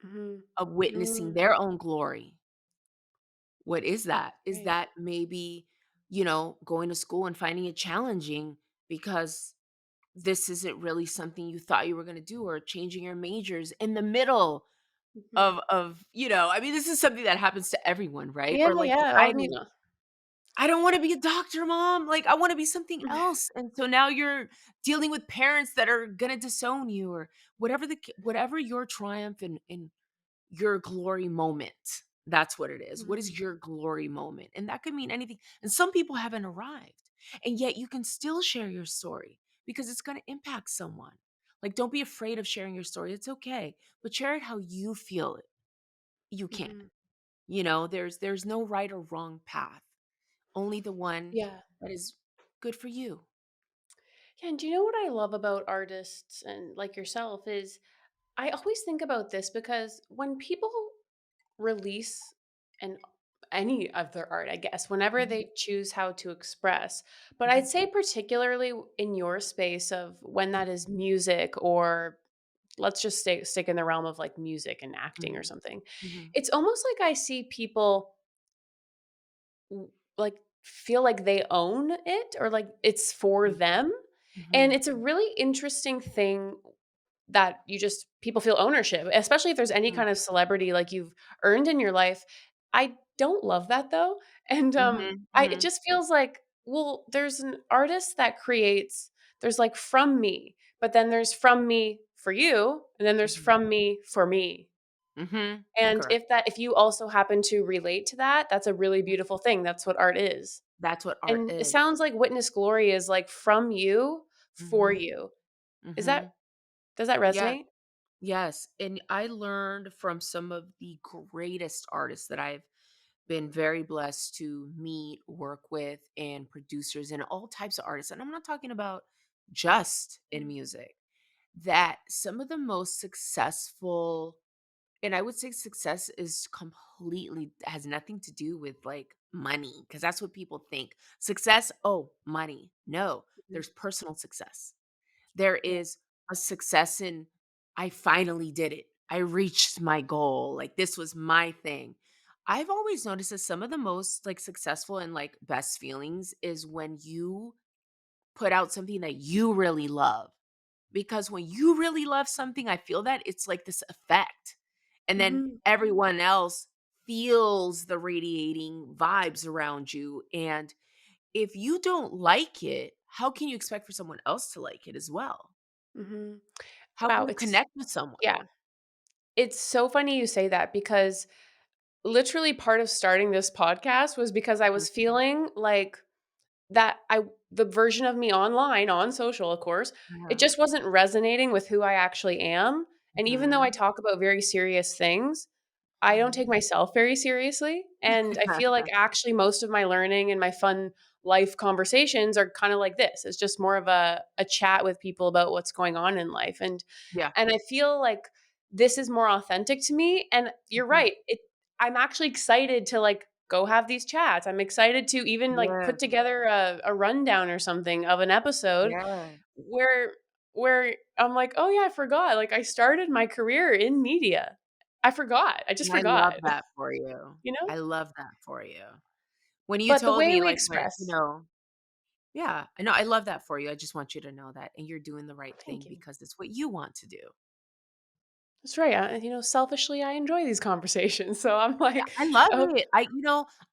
Mhm. of witnessing Mm, their own glory. What is that? Is right. that maybe, going to school and finding it challenging because this isn't really something you thought you were going to do, or changing your majors in the middle Mhm. of this is something that happens to everyone, right? Yeah, Or like yeah. I mean, deciding, I don't want to be a doctor, mom. Like I want to be something else. And so now you're dealing with parents that are going to disown you, or whatever your triumph and your glory moment. That's what it is. What Mhm. is your glory moment? And that could mean anything. And some people haven't arrived. And yet you can still share your story because it's going to impact someone. Like don't be afraid of sharing your story. It's okay. But share it how you feel it. You can. Mhm. There's no right or wrong path. Only the one Yeah. that is good for you. Yeah, and do you know what I love about artists and like yourself is I always think about this because when people release an any of their art, I guess, whenever Mhm, they choose how to express. But I'd mhm, say particularly in your space of when that is music or let's just stick in the realm of like music and acting or mhm, something. mhm, It's almost like I see people like feel like they own it or like it's for mhm, them. And mhm, it's a really interesting thing that you just people feel ownership, especially if there's any mhm, kind of celebrity like you've earned in your life. I don't love that though. And mhm, it mhm, just feels like, well, there's an artist that creates there's like from me, but then there's from me for you, and then there's mhm, from me for me. mhm. And Correct. if you also happen to relate to that, that's a really beautiful thing. That's what art is. That's what art And it is. sounds like Witness Glory is like from you for Mhm, you. Is that mhm. does that Yeah, resonate? yes, and I learned from some of the greatest artists that I've been very blessed to meet, work with, and producers and all types of artists, and I'm not talking about just in music, that some of the most successful, and I would say success is completely has nothing to do with like money, because that's what people think. Success, oh, money. No, Mhm. there's personal success. There Yeah. is a success in, I finally did it. I reached my goal. Like this was my thing. I've always noticed that some of the most like successful and like best feelings is when you put out something that you really love. Because when you really love something, I feel that it's like this effect. And then Mhm. everyone else feels the radiating vibes around you. And if you don't like it, how can you expect for someone else to like it as well? Mhm. How Wow, can you it's connect with someone? yeah. It's so funny you say that because literally part of starting this podcast was because I Mhm. was feeling like that I the version of me online, on social, of course, it Yeah. just wasn't resonating with who I actually am, and even though I Mhm. talk about very serious things, I don't take Mhm. myself very seriously, and I feel like actually most of my learning and my fun life conversations are kinda like this. It's just more of a chat with people about what's going on in life, Yeah. and I feel like this is more authentic to me, and you're Mhm. right, I'm actually excited to, like, go have these chats. I'm excited to even, like, Yeah. put together a rundown or something of an episode Yeah. where I'm like, "Oh, yeah, I forgot, like, I started my career in media." I forgot. I just And I forgot, love that for you. you know? I love that for you. When you But the told way me, we like, what express yeah, I know, I love that for you. I just want you to know that, and you're doing the right Thank thing you. because it's what you want to do. That's right, selfishly, I enjoy these conversations, so I'm Yeah, like, I love "Oh." it.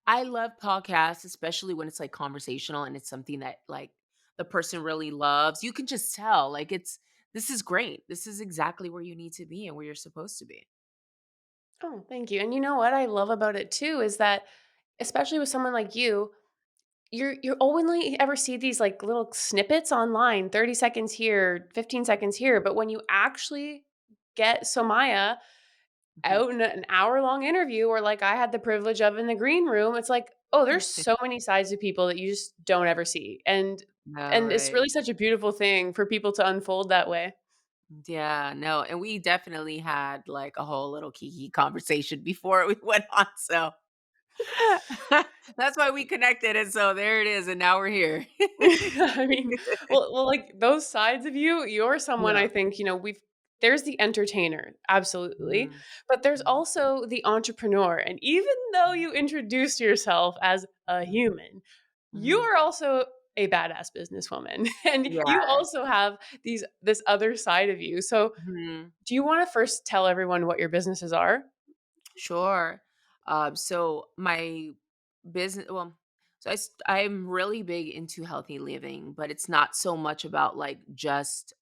I love podcasts, especially when it's, like, conversational and it's something that, like, the person really loves. You can just tell, like, this is great. This is exactly where you need to be and where you're supposed to be. Oh, thank you, and you know what I love about it too is that, especially with someone like you, you only ever see these, like, little snippets online, 30 seconds here, 15 seconds here, but when you actually get Somaya Mhm. out in an hour-long interview or like I had the privilege of in the green room, it's like, oh, there's so many sides to people that you just don't ever see, No, and it's right. really such a beautiful thing for people to unfold that way. Yeah, no, and we definitely had, like, a whole little kiki conversation before we went on, so that's why we connected, and so there it is, and now we're here. I mean, like, those sides of you, you're someone I Yeah. think, we've there's the entertainer, absolutely, Mhm, but there's mhm, also the entrepreneur, and even though mhm, you introduced yourself as a mhm, human, you mhm. are also a badass businesswoman, and you Yeah. also have this other side of you, so Mhm. do you wanna first tell everyone what your businesses are? Sure. So my business, well, I'm really big into healthy living, but it's not so much about like just,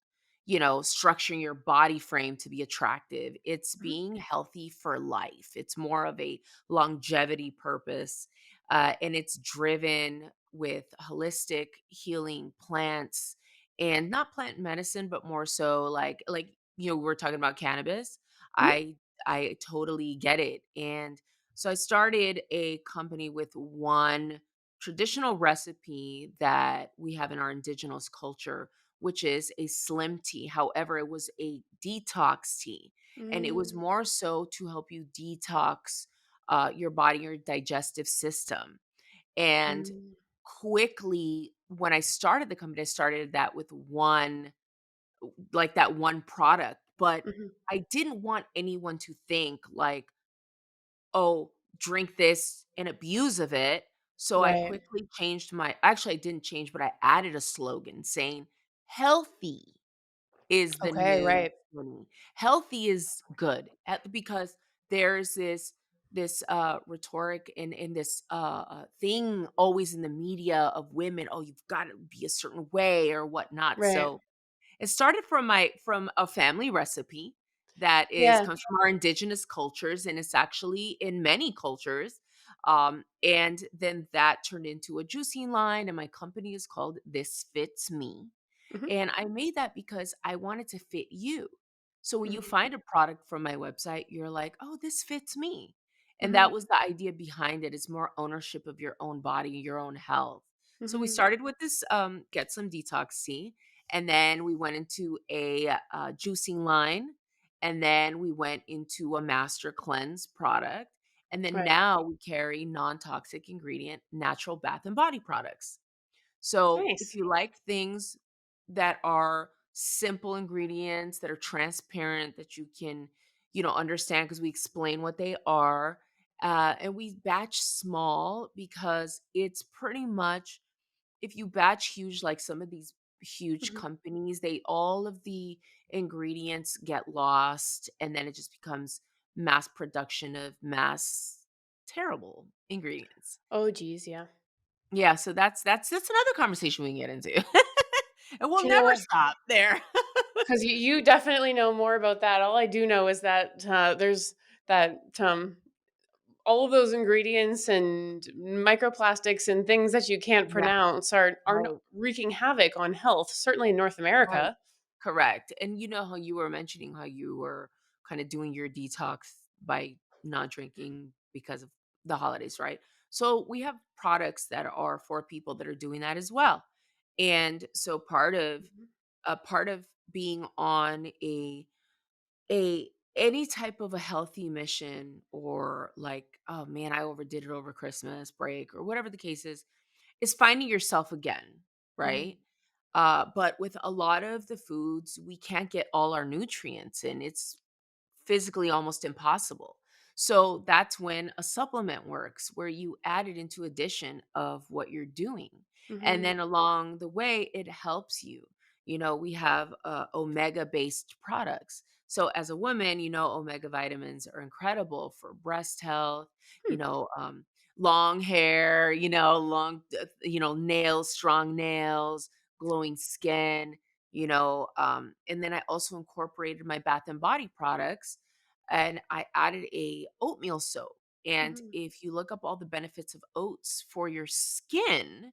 structuring your body frame to be attractive. It's Mhm, being healthy for life. It's more of a longevity purpose, and it's driven with holistic healing plants and not plant medicine, but more so we're talking about cannabis. mhm, I totally get it. And so I started a company with one traditional recipe that we have in our indigenous culture, which is a slim tea. However, it was a detox tea. And it was mm, more so to help you detox your body, your digestive system. And mm, quickly, when I started the company, I started that with that one product, but mhm, I didn't want anyone to think like, "Oh, drink this and abuse of it." So I right, quickly changed my actually I didn't change, but I added a slogan saying, "Healthy is the okay, new right, money." Healthy is good because there's this rhetoric and this thing always in the media of women, "Oh, you've got to be a certain way or whatnot." right, So it started from a family recipe that is yeah, comes from our indigenous cultures, and it's actually in many cultures. And then that turned into a juicing line, and my company is called This Fits Me. mhm, And I made that because I wanted to fit you. So when you mhm, find a product from my website, you're like, "Oh, this fits me." And that mhm, was the idea behind it, is more ownership of your own body, your own health. So we mhm, started with this Get Some Detox tea, and then we went into a juicing line, and then we went into a master cleanse product, and then right, now we carry non-toxic ingredient natural bath and body products. So if nice, you like things that are simple ingredients, that are transparent, that you can, understand because we explain what they are. And we batch small because it's pretty much, if you batch huge, like some of these huge mhm. companies, all of the ingredients get lost, and then it just becomes mass production of mass terrible ingredients. Oh, geez, yeah. Yeah, so that's another conversation we can get into. And we'll Do you know never what? stop there. 'Cause you definitely know more about that. All I do know is that, there's that, all of those ingredients and microplastics and things that you can't Yeah, pronounce are right, wreaking havoc on health, certainly in North right. America. Correct. And you know how you were mentioning how you were kind of doing your detox by not drinking because of the holidays, right? So we have products that are for people that are doing that as well. And so Mhm, part of being on a any type of a healthy mission, or like, oh man, I overdid it over Christmas break or whatever the case is finding yourself again, right? mhm, But with a lot of the foods, we can't get all our nutrients in. It's physically almost impossible. So that's when a supplement works, where you add it into addition of what you're doing. And mhm, then along the way, it helps you. You know, we have omega based products. So as a woman, you know, omega vitamins are incredible for breast health, you hmm, know, long hair, nails, strong nails, glowing skin, and then I also incorporated my bath and body products, and I added a oatmeal soap. And mhm. if you look up all the benefits of oats for your skin,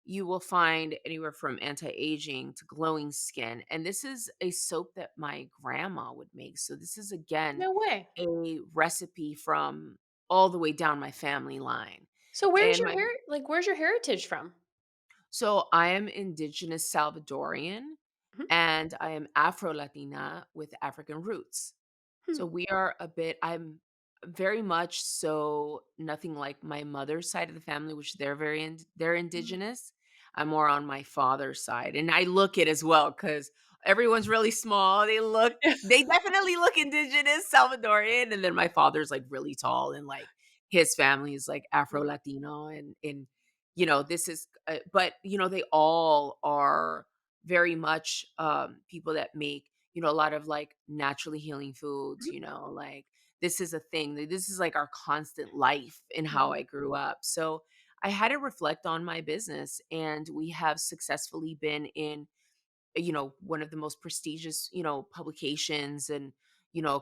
you will find anywhere from anti-aging to glowing skin. And this is a soap that my grandma would make. So this is again No way. a recipe from all the way down my family line. So And my where's your heritage from? so I am indigenous Salvadorian Mhm, and I am Afro Latina with African roots. hmm, So I'm very much so nothing like my mother's side of the family, which they're mhm. indigenous. I'm more on my father's side. And I look it as well because everyone's really small. They definitely look indigenous, Salvadorian. And then my father's like really tall and like his family is like Afro Mhm, Latino. And this is, but they all are very much people that make a lot of like naturally healing foods, mhm, like this is a thing. This is like our constant life in how mhm, I grew up. So I had to reflect on my business, and we have successfully been in, one of the most prestigious, publications, and,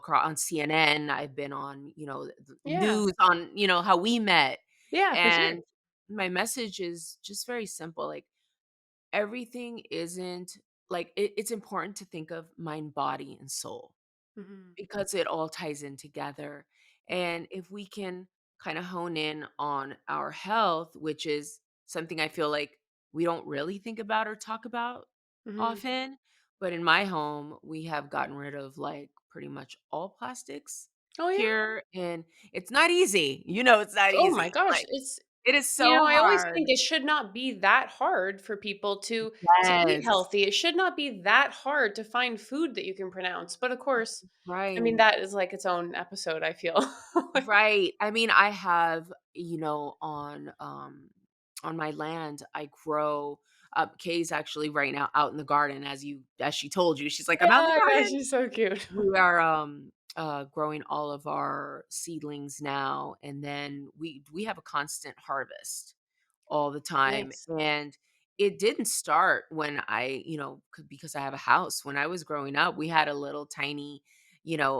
on CNN. I've been on, the yeah. news on, how we met. Yeah, for sure. And my message is just very simple. Like, everything isn't like it's important to think of mind, body, and soul Mhm, because it all ties in together. And if we can kind of hone in on our health, which is something I feel like we don't really think about or talk about mhm. often, but in my home, we have gotten rid of like pretty much all plastics Oh, yeah? here. And it's not easy. It's not Oh my easy. gosh, Like, it is you so know, I always hard. think it should not be that hard for people to eat Yes. healthy. It should not be that hard to find food that you can pronounce, but of course, I mean, Right. that is like its own episode, I feel. Like Right. I mean, I have, on my land, I grow Kay's actually right now out in the garden as she told you. She's like, I'm out in the yeah, yeah, garden. she's so cute. We are growing all of our seedlings now, and then we have a constant harvest all the time. Nice. And it didn't start when because I have a house. When I was growing up, we had a little tiny,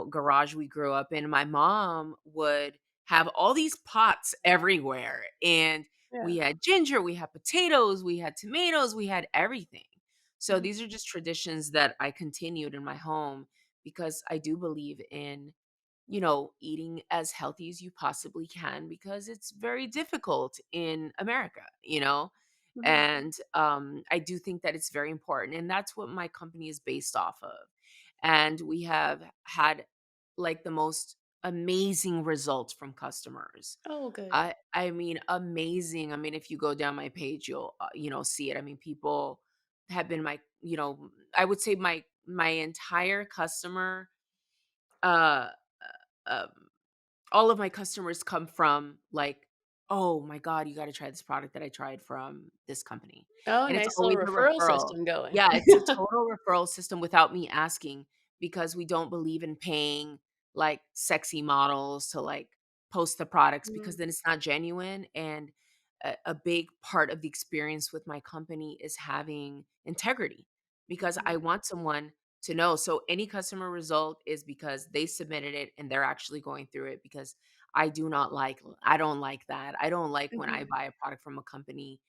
garage we grew up in. My mom would have all these pots everywhere. And Yeah. we had ginger, we had potatoes, we had tomatoes, we had everything. So Mhm, these are just traditions that I continued in my home because I do believe in eating as healthy as you possibly can because it's very difficult in America, mhm, And I do think that it's very important. And that's what my company is based off of. And we have had like the most amazing results from customers. oh, good. I mean, amazing. I mean, if you go down my page, you'll see it. I mean, people have been I would say my entire customer uh um all of my customers come from like, "Oh my god, you gotta try this product that I tried from this company." Oh, And it's nice little always a referral referral. system going. Yeah, it's a total referral system without me asking because we don't believe in paying like sexy models to like post the products because Mhm, then it's not genuine. And a big part of the experience with my company is having integrity, because I Mhm. want someone to know. So any customer result is because they submitted it and they're actually going through it, because I don't like that. I don't like when I Mhm. buy a product from a company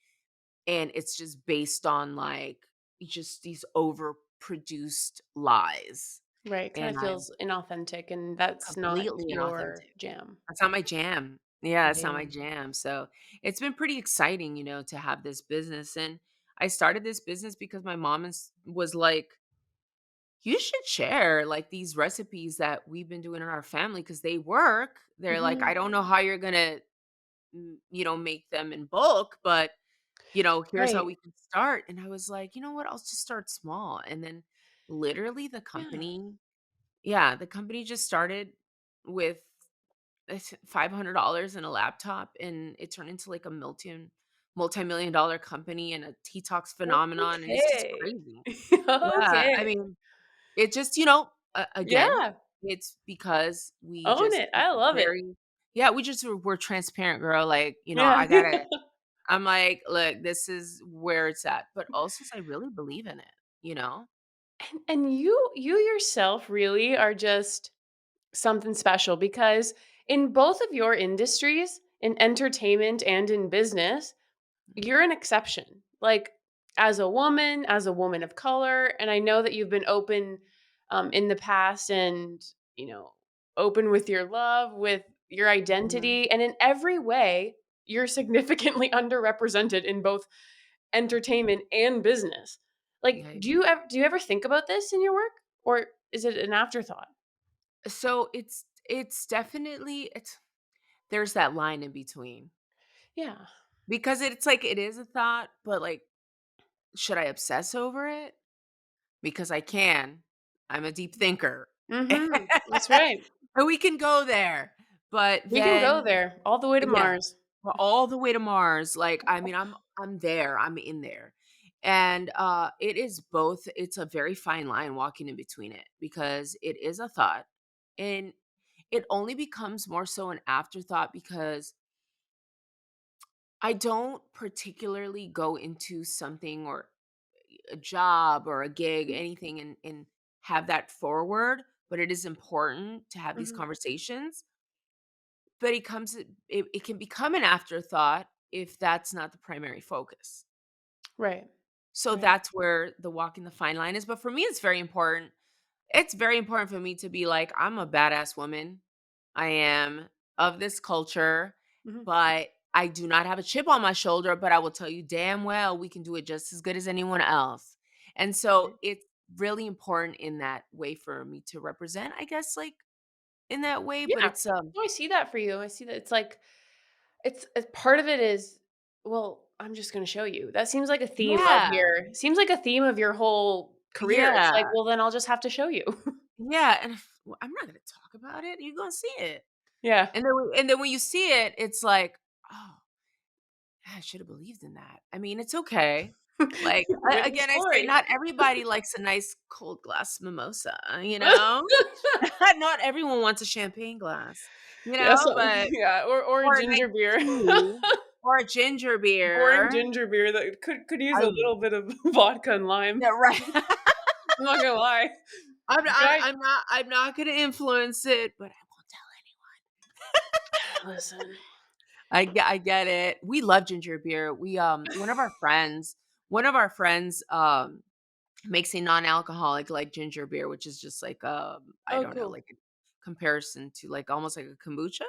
and it's just based on like just these overproduced lies. Right, kinda And I feels inauthentic, and that's not completely your inauthentic. jam. That's not my jam. Yeah, it's not my Right. jam. So it's been pretty exciting, to have this business. And I started this business because my mom was like, you should share like these recipes that we've been doing in our family because they work. They're like, I Mhm. don't know how you're gonna, make them in bulk, but here's how Right. we can start. And I was like, you know what? I'll just start small. And then literally Yeah. the company just started with it's $500 in a laptop, and it turned into like a multi-million dollar company and a detox phenomenon, and it's just Okay. crazy. Yeah, I Okay. mean, it just, again, Yeah. it's because we Own just it. I love it. very yeah, we just we're transparent, girl. Like, Yeah. I'm like, look, this is where it's at. But also I really believe in it, you know? And you yourself really are just something special because in both of your industries, in entertainment and in business, Mhm. you're an exception. Like as a woman of color, and I know that you've been open in the past and, you know, open with your love, with your Mhm. identity, and in every way, you're significantly underrepresented in both entertainment and business. Like, Yeah. do you ever think about this in your work, or is it an afterthought? So it's definitely it's there's that line in between. Yeah. Because it's like it is a thought, but, like, should I obsess over it? Because I can. I'm a deep thinker. Mhm. That's right. And we can go there. But We can go then there all the way to yeah, Mars. well, all the way to Mars, like, I mean, I'm there, I'm in there. And, it is both it's a very fine line walking in between it, because it is a thought, and it only becomes more so an afterthought because I don't particularly go into something or a job or a gig, anything, and have that forward, but it is important to have these Mhm. conversations. But it can become an afterthought if that's not the primary focus. Right. So Right. that's where the walking the fine line is. But for me, it's very important. It's very important for me to be like, I'm a badass woman. I am of this culture, Mhm. but I do not have a chip on my shoulder, but I will tell you damn well we can do it just as good as anyone else. And so Right. it's really important in that way for me to represent, I guess, like in that way. But Yeah. it's No, I see that for you. I see that it's like it's part of it is, well, I'm just gonna show you. That seems like a theme of yeah. your whole career. It's like, Yeah. well, then I'll just have to show you. Yeah. And well, I'm not gonna talk about it. You're gonna see it. Yeah. And then when you see it, it's like, oh, I should have believed in that. I mean, it's okay. Like, Written again, I say story. not everybody likes a nice cold glass mimosa, you know? Not everyone wants a champagne glass, Yeah, so but yeah, or a or a nice ginger beer. tea or a ginger Boring beer. ginger beer that could use I a little bit of vodka and lime. yeah, right. I'm not gonna lie. I'm But I'm I'm not I'm not gonna influence it, but I won't tell listen. I get it. We love ginger beer. One of our friends, makes a non-alcoholic, like, ginger beer, which is just like, I Oh, don't know, cool. like, a comparison to, like, almost like a kombucha?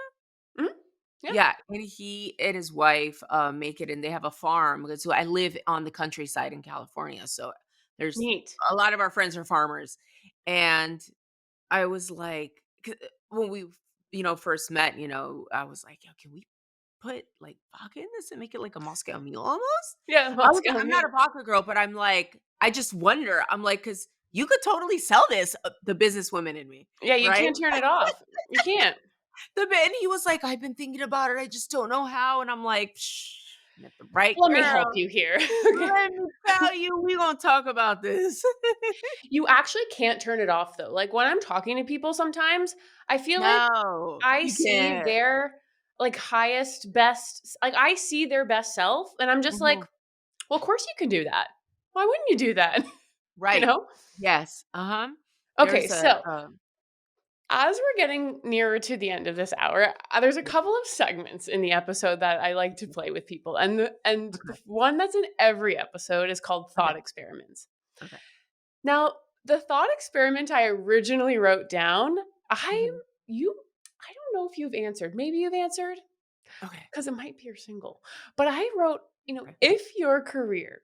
Mhm. Yeah. Yeah, and he and his wife, make it, and they have a farm, because so I live on the countryside in California, so there's Neat. a lot of our friends are farmers, and I was like 'cau when we, first met, I was like, "Yo, can we put, like, vodka in this and make it like a Moscow Mule almost?" Yeah, Moscow I'm not a Mule. vodka girl, but I'm like, I just wonder. I'm like, because you could totally sell this, the businesswoman in me, Yeah, you right? can't turn it off. You can't. And he was like, "I've been thinking about it, I just don't know how," and I'm like, "Shh, met the right Let me help girl. you here. Okay. Let me tell you, we gonna talk about this." You actually can't turn it off though. Like when I'm talking to people sometimes, I feel like No, I you see can't. like highest, best, like I see their best self and I'm just like, Mhm. well, of course you can do that. Why wouldn't you do that? you Right. know? Yes. Uh-huh. Okay, There's a, so as we're getting nearer to the end of this hour, there's a yeah. couple of segments in the episode that I like to play with people, and the Okay. one that's in every episode is called Okay. thought experiments. Okay. Now, the thought experiment I originally wrote down, I Mhm. you I don't know if you've answered. Maybe you've answered Okay. because it might be you're single. But I wrote, Okay. if your career.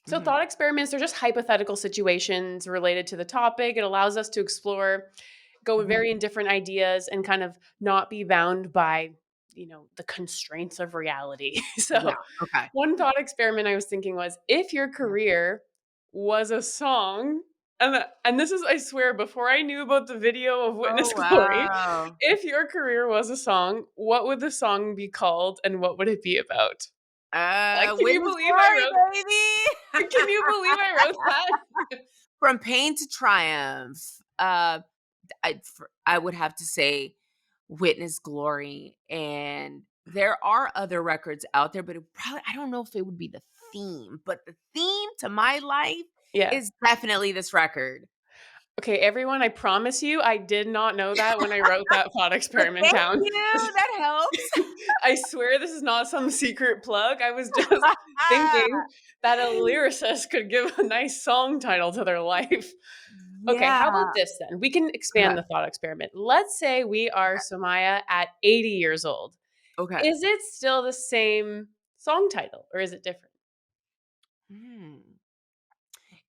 So Mhm. thought experiments are just hypothetical situations related to the topic. It allows us to explore, go Mhm. very in different ideas and kind of not be bound by, the constraints of reality. Yeah. So Okay. one thought experiment I was thinking was if your Yeah. career was a song, and this is I swear before I knew about the video of Witness Oh, Glory, wow. if your career was a song, what would the song be called and what would it be about? Like, can you Witness believe I glory, wrote baby. can you believe I wrote that? From pain to triumph. I would have to say Witness Glory, and there are other records out there, but it probably I don't know if it would be the theme, but the theme to my life Yeah. is definitely this record. Okay, everyone, I promise you, I did not know that when I wrote that thought Well, experiment thank down. you, that helps. I swear this is not some secret plug. I was just thinking that a lyricist could give a nice song title to their life. Okay, how about Yeah. this then? We can expand Okay, the thought experiment. Let's say we are okay, Somaya at 80 years old. okay. Is it still the same song title or is it different? Hmm.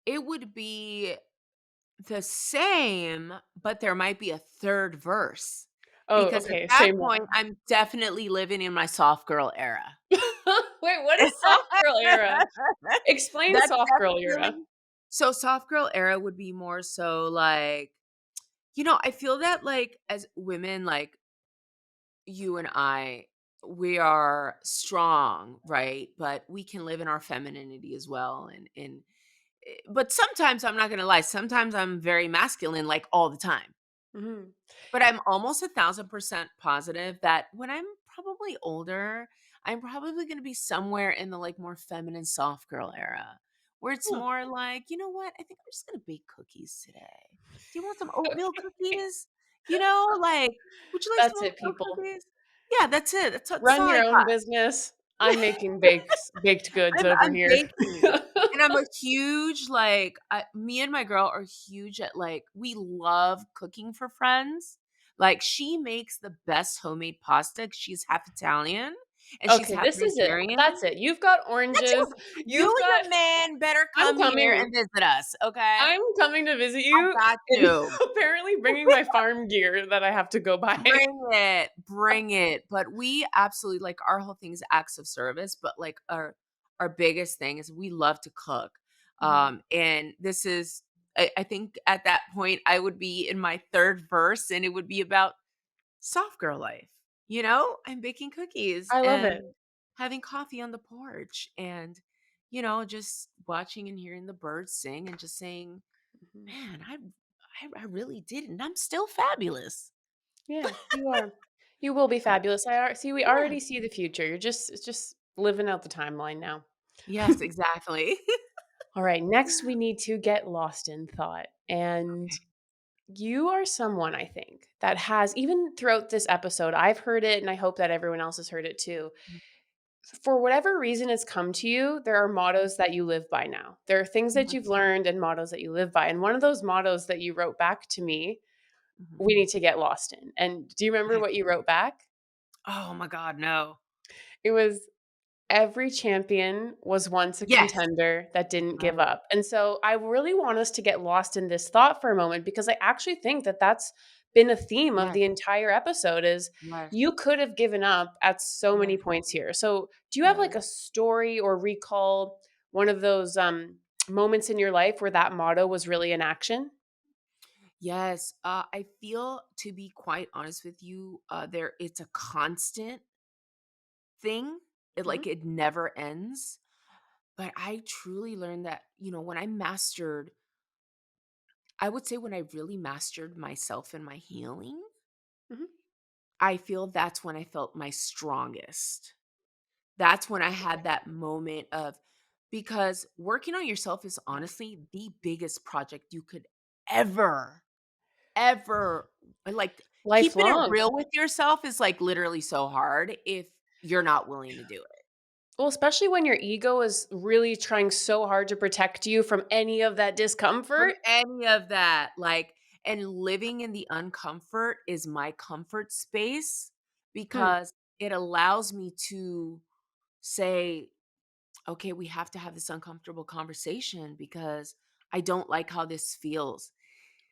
It would be the same, but there might be a 3rd verse, Oh, because at okay, that say more. point, I'm definitely living in my soft girl era. Wait, what is soft girl era? Explain That's soft girl era. definitely so soft girl era would be more so like, I feel that, like, as women, like, you and I, we are strong, right? But we can live in our femininity as well, but sometimes I'm not gonna lie, sometimes I'm very masculine, like, all the time. Mhm. But I'm almost 1,000% positive that when I'm probably older, I'm probably gonna be somewhere in the, like, more feminine soft girl era, where it's Huh, more like, "You know what? I think I'm just gonna bake cookies today. Do you want some oatmeal okay. cookies?" Like, "Would you like some That's it, oatmeal people. cookies?" Yeah, that's it. That's Run all I your own got. business. I'm making baked goods over I'm here. baking, and I'm a huge, like me and my girl are huge at, like, we love cooking for friends. Like, she makes the best homemade pasta 'cause she's half Italian, and she's Okay, half this is it. Nigerian. That's it. You've got That's oranges. it. You You've and got your man better I'm come here coming. and visit us, okay? I'm coming to visit I you got and to. apparently bringing my farm gear that I have to go buy. Bring it. But we absolutely like our whole thing is acts of service, but like our biggest thing is we love to cook. Mhm, And this is I think at that point I would be in my 3rd verse and it would be about soft girl life. I'm baking cookies I love it. and having coffee on the porch and just watching and hearing the birds sing and just saying, Mhm. "Man, I really did it and I'm still fabulous." Yeah, you are. You will be Yeah. fabulous. See, we Yeah. already see the future. You're just it's just living out the timeline now. Yes, exactly. All right, next we need to get lost in thought. And Okay. you are someone, I think, that has, even throughout this episode, I've heard it and I hope that everyone else has heard it too. Mm, For whatever reason it's come to you, there are mottos that you live by now. There are things that mhm, you've learned and mottos that you live by. And one of those mottos that you wrote back to me, mhm. we need to get lost in. And do you remember Okay. what you wrote back? Oh my god, no. It was every champion was once a Yes. contender that didn't give Right. up. And so I really want us to get lost in this thought for a moment because I actually think that that's been a theme of Yes, the entire episode is yes, you could have given up at so many yes, points here. So do you have like yes. a story or recall one of those moments in your life where that motto was really in action? Yes, I feel, to be quite honest with you, it's a constant thing. Mhm. It never ends. But I truly learned that, I would say when I really mastered myself and my healing, Mhm. I feel that's when I felt my strongest. That's when I had Okay. that moment of because working on yourself is Yeah. honestly the biggest project you could ever, ever like, keeping it Lifelong. real with yourself is, like, literally so hard if you're not willing to do it. Well, especially when your ego is really trying so hard to protect you from any of that From discomfort. any of that, like and living in the uncomfort is my comfort space Hmm, because it allows me to say, "Okay, we have to have this uncomfortable conversation because I don't like how this feels."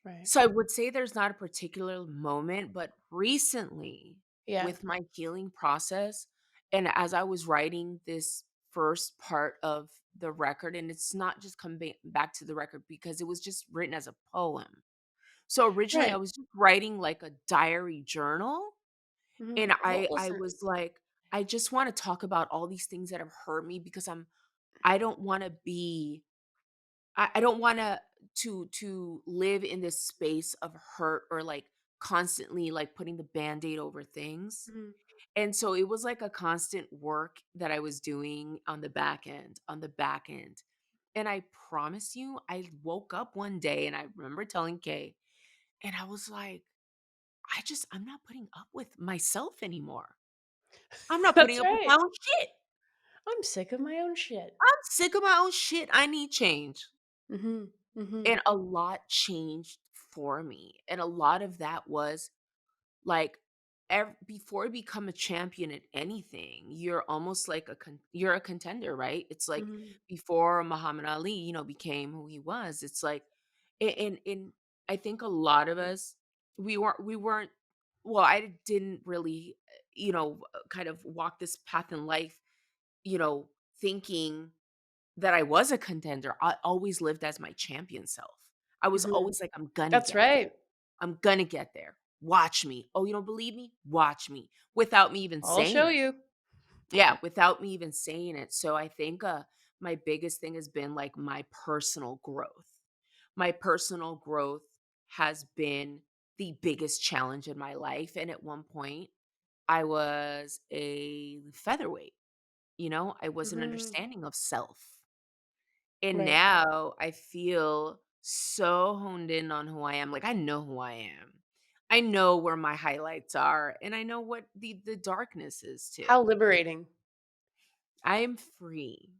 right. So I would say there's not a particular moment, but recently Yeah, with my healing process and as I was writing this first part of the record, and it's not just coming back to the record because it was just written as a poem. So originally I right. was just writing like a diary journal Mhm. and Well, I listen. was like, I just want to talk about all these things that have hurt me because I don't want to be I don't wanna to live in this space of hurt or, like, constantly, like, putting the Band-Aid over things, Mhm. and so it was, like, a constant work that I was doing on the back end, and I promise you, I woke up one day and I remember telling Kay, and I was like, I'm not putting up with myself anymore. I'm not putting That's up with right. my own shit. I'm sick of my own shit. I'm sick of my own shit. I need change." Mhm. Mhm. And a lot changed for me, and a lot of that was, like, before you become a champion at anything, you're almost like you're a contender, right? It's like Mhm. before Muhammad Ali, became who he was, it's like and I think a lot of us, we weren't well, I didn't really, kind of walk this path in life, thinking that I was a contender. I always lived as my champion self. I was Mhm. always like, "I'm gonna That's get there. right. I'm gonna get there. Watch me. Oh, you don't believe me? Watch me." Without me even I'll saying show it. you. Yeah, without me even saying it. So I think, my biggest thing has been, like, my personal growth. My personal growth has been the biggest challenge in my life, and at one point, I was a featherweight, I wasn't Mhm. understanding of self. And Right. now I feel so honed in on who I am. Like I know who I am. I know where my highlights are and I know what the darkness is too. How liberating. I am free.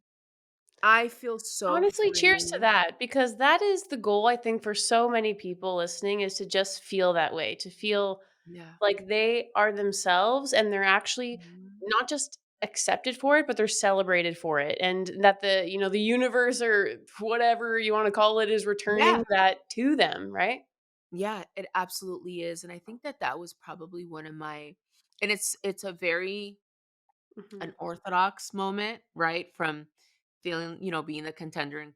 I feel so Honestly, cheers to free. that because that is the goal, I think, for so many people listening is to just feel that way, to feel Yeah. like they are themselves and they're actually Mhm. not just accepted for it, but they're celebrated for it. And that the universe or whatever you want to call it is returning Yeah. that to them, right? Yeah, it absolutely is. And I think that that was probably one of my and it's a very Mhm. unorthodox moment, right? From feeling, being the contender and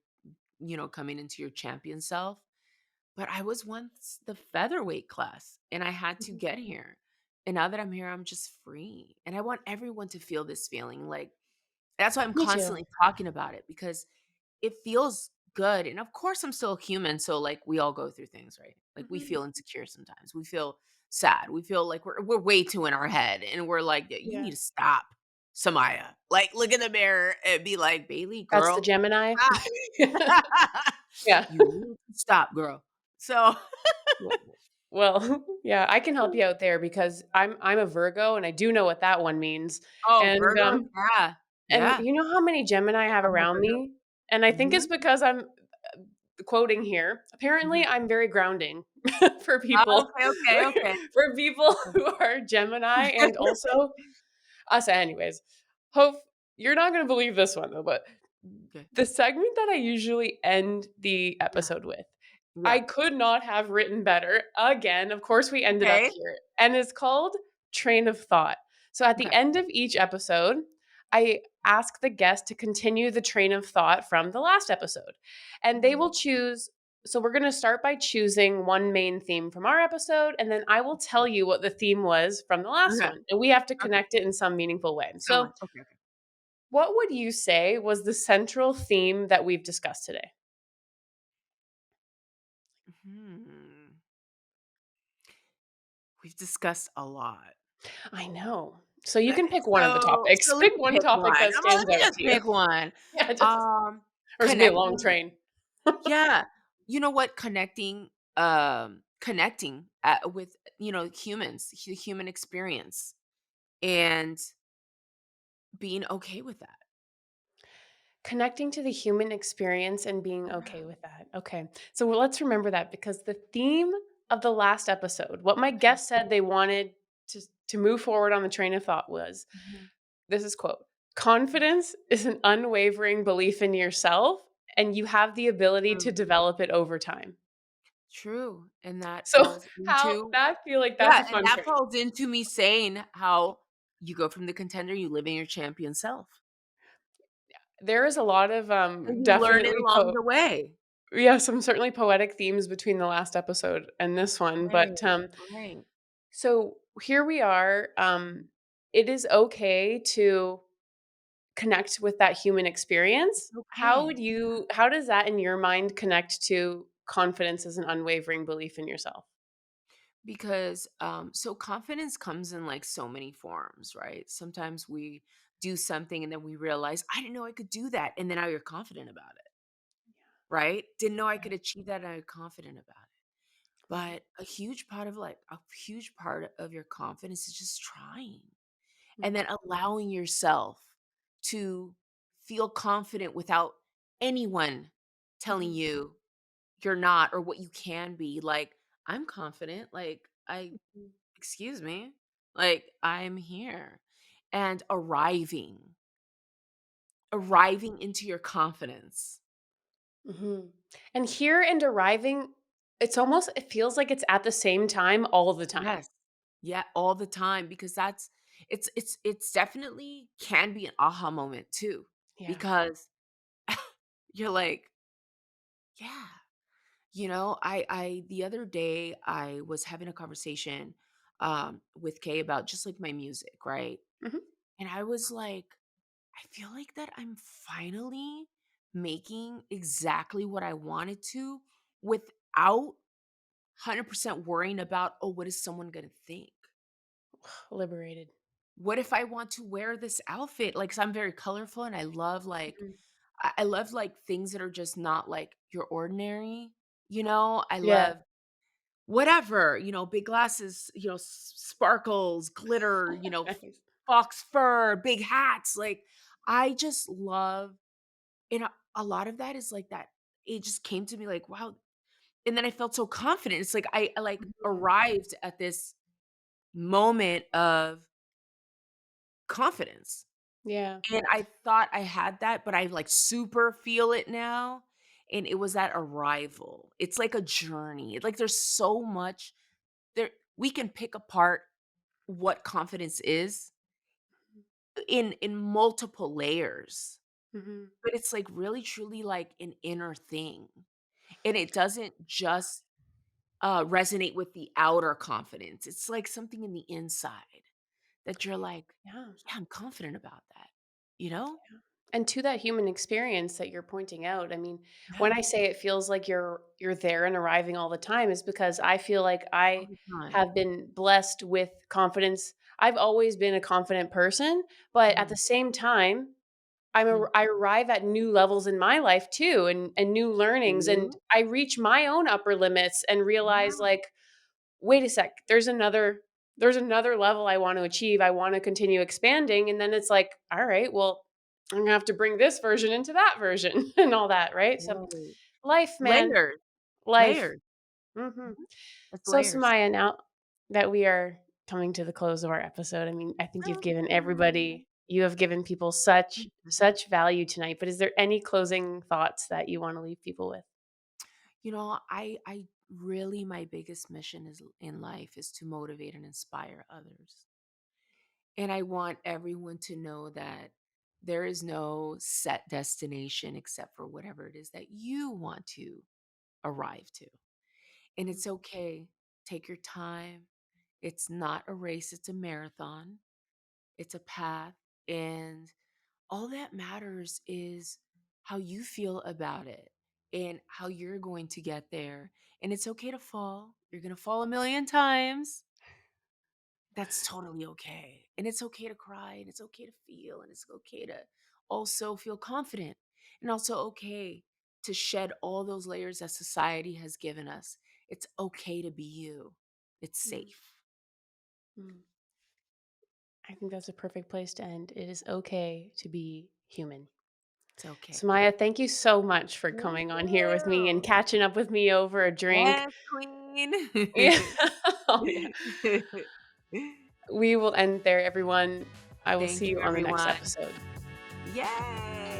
coming into your champion self. But I was once the featherweight class, and I had to Mhm. get here. And now that I'm here, I'm just free. And I want everyone to feel this feeling. Like, that's why I'm Me too. constantly talking about it because it feels good. And of course, I'm still human. So, like, we all go through things, right? Like, we Mhm. feel insecure sometimes. We feel sad. We feel like we're way too in our head. And we're like, you Yeah. need to stop, Somaya. Like, look in the mirror and be like, Bailey, That's the girl, Gemini. stop. Yeah. You need to stop, girl. So, W well, yeah, I can help you out there because I'm a Virgo, and I do know what that one means, oh, and, Virgo, um yeah, and yeah, you know how many Gemini I have I'm a around Virgo. me? And I think it's Mhm, because I'm quoting here, apparently, mhm. I'm very grounding for Oh, people okay, okay, okay. for people Okay. who are Gemini and also us anyways. Hope you're not gonna believe this one, though, but Okay. the segment that I usually end the Yeah, episode with I yeah. could not have written better. Again, of course, we ended up Okay, here, and it's called Train of Thought. So at the okay. end of each episode, I ask the guest to continue the train of thought from the last episode, and they will Mhm. choose. So we're going to start by choosing one main theme from our episode, and then I will tell you what the theme was from the last Okay, one, and we have to okay. connect it in some meaningful way. Somewhere. So, Okay, okay. what would you say was the central theme that we've discussed today? Hmm. We've discussed a lot. I know. So you can pick one of the So topics. let Pick me one pick topic one. that I'm only stands out gonna to you. pick one. Yeah, just Um, or it's gonna be a long connecting train. yeah. You know what? Connecting, with, humans, the human experience, and being okay with that. Connecting to the human experience and being okay Yeah. with that. Okay. So let's remember that because the theme of the last episode, what my guest said they wanted to move forward on the train of thought was Mhm. this is quote, confidence is an unwavering belief in yourself and you have the ability to True. develop it over time. True, and that So falls how into I feel like that's yeah, a and fun that train. falls into me saying how you go from the contender, you live in your champion self, There is a lot of and you learn it definitely along the way. yeah, some certainly poetic themes between the last episode and this one, Right, but right. so here we are. It is okay to connect with that human experience. It's okay. How does that in your mind connect to confidence as an unwavering belief in yourself? Because so confidence comes in like so many forms, right? Sometimes we do something and then we realize I didn't know I could do that, and then now you're confident about it, right? Didn't know I Yeah, could achieve that, and now you're confident about it. right. But a huge part of your confidence is just trying, and Mhm, then allowing yourself to feel confident without anyone telling mhm, you you're not or what you can be. Like, I'm confident, like, I mhm, excuse me, like, I'm here. And arriving into your confidence. mhm. And here and arriving, it feels like it's at the same time all the time. Yes. Yeah, all the time, because it's definitely can be an aha moment too, Yeah. because you're like, yeah. I the other day I was having a conversation with Kay about just like my music, right? Mhm. And I was like, I feel like that I'm finally making exactly what I wanted to without 100% worrying about, oh, what is someone going to think? Liberated. What if I want to wear this outfit? Like, 'cause I'm very colorful and I love Mhm. I love like things that are just not like your ordinary, I Yeah. love whatever, big glasses, sparkles, glitter, Nice. fox fur, big hats. Like, I just love, and a lot of that is like that. It just came to me like, wow. And then I felt so confident. It's like I like Mhm. arrived at this moment of confidence. Yeah. And I thought I had that, but I like super feel it now. And it was that arrival. It's like a journey. Like, there's so much there we can pick apart what confidence is in multiple layers, Mhm. but it's like really truly like an inner thing, and it doesn't just resonate with the outer confidence. It's like something in the inside that you're like, Yeah. yeah, I'm confident about that, you know And to that human experience that you're pointing out, I mean, when yeah, I say it feels like you're there and arriving all the time is because I feel like all I the time. have been blessed with confidence. I've always been a confident person, but at Mhm, the same time, mhm. I arrive at new levels in my life too and new learnings and True. I reach my own upper limits and realize Yeah. like wait a sec, there's another level I want to achieve. I want to continue expanding. And then it's like, all right, well, I'm gonna have to bring this version into that version and all that, right? So Right. life, man, Layers. life. Layers. hmm Mhm. It's So layers. Samaya, now that we are coming to the close of our episode, I mean, I think you have given people such value tonight. But is there any closing thoughts that you want to leave people with? I really, my biggest mission is in life is to motivate and inspire others. And I want everyone to know that there is no set destination except for whatever it is that you want to arrive to. And it's okay. Take your time. It's not a race, it's a marathon. It's a path. And all that matters is how you feel about it and how you're going to get there. And it's okay to fall. You're going to fall a million times, That's totally okay. And it's okay to cry and it's okay to feel and it's okay to also feel confident and also okay to shed all those layers that society has given us. It's okay to be you. It's Mm, safe. mm. I think that's a perfect place to end. It is okay to be human. It's okay. Samaya, thank you so much for Thank coming on here with me and you. catching up with me over a drink. Yes, queen. Yeah. Oh, yeah. We will end there, everyone. I will Thank see you, you on the next everyone. episode. Yay!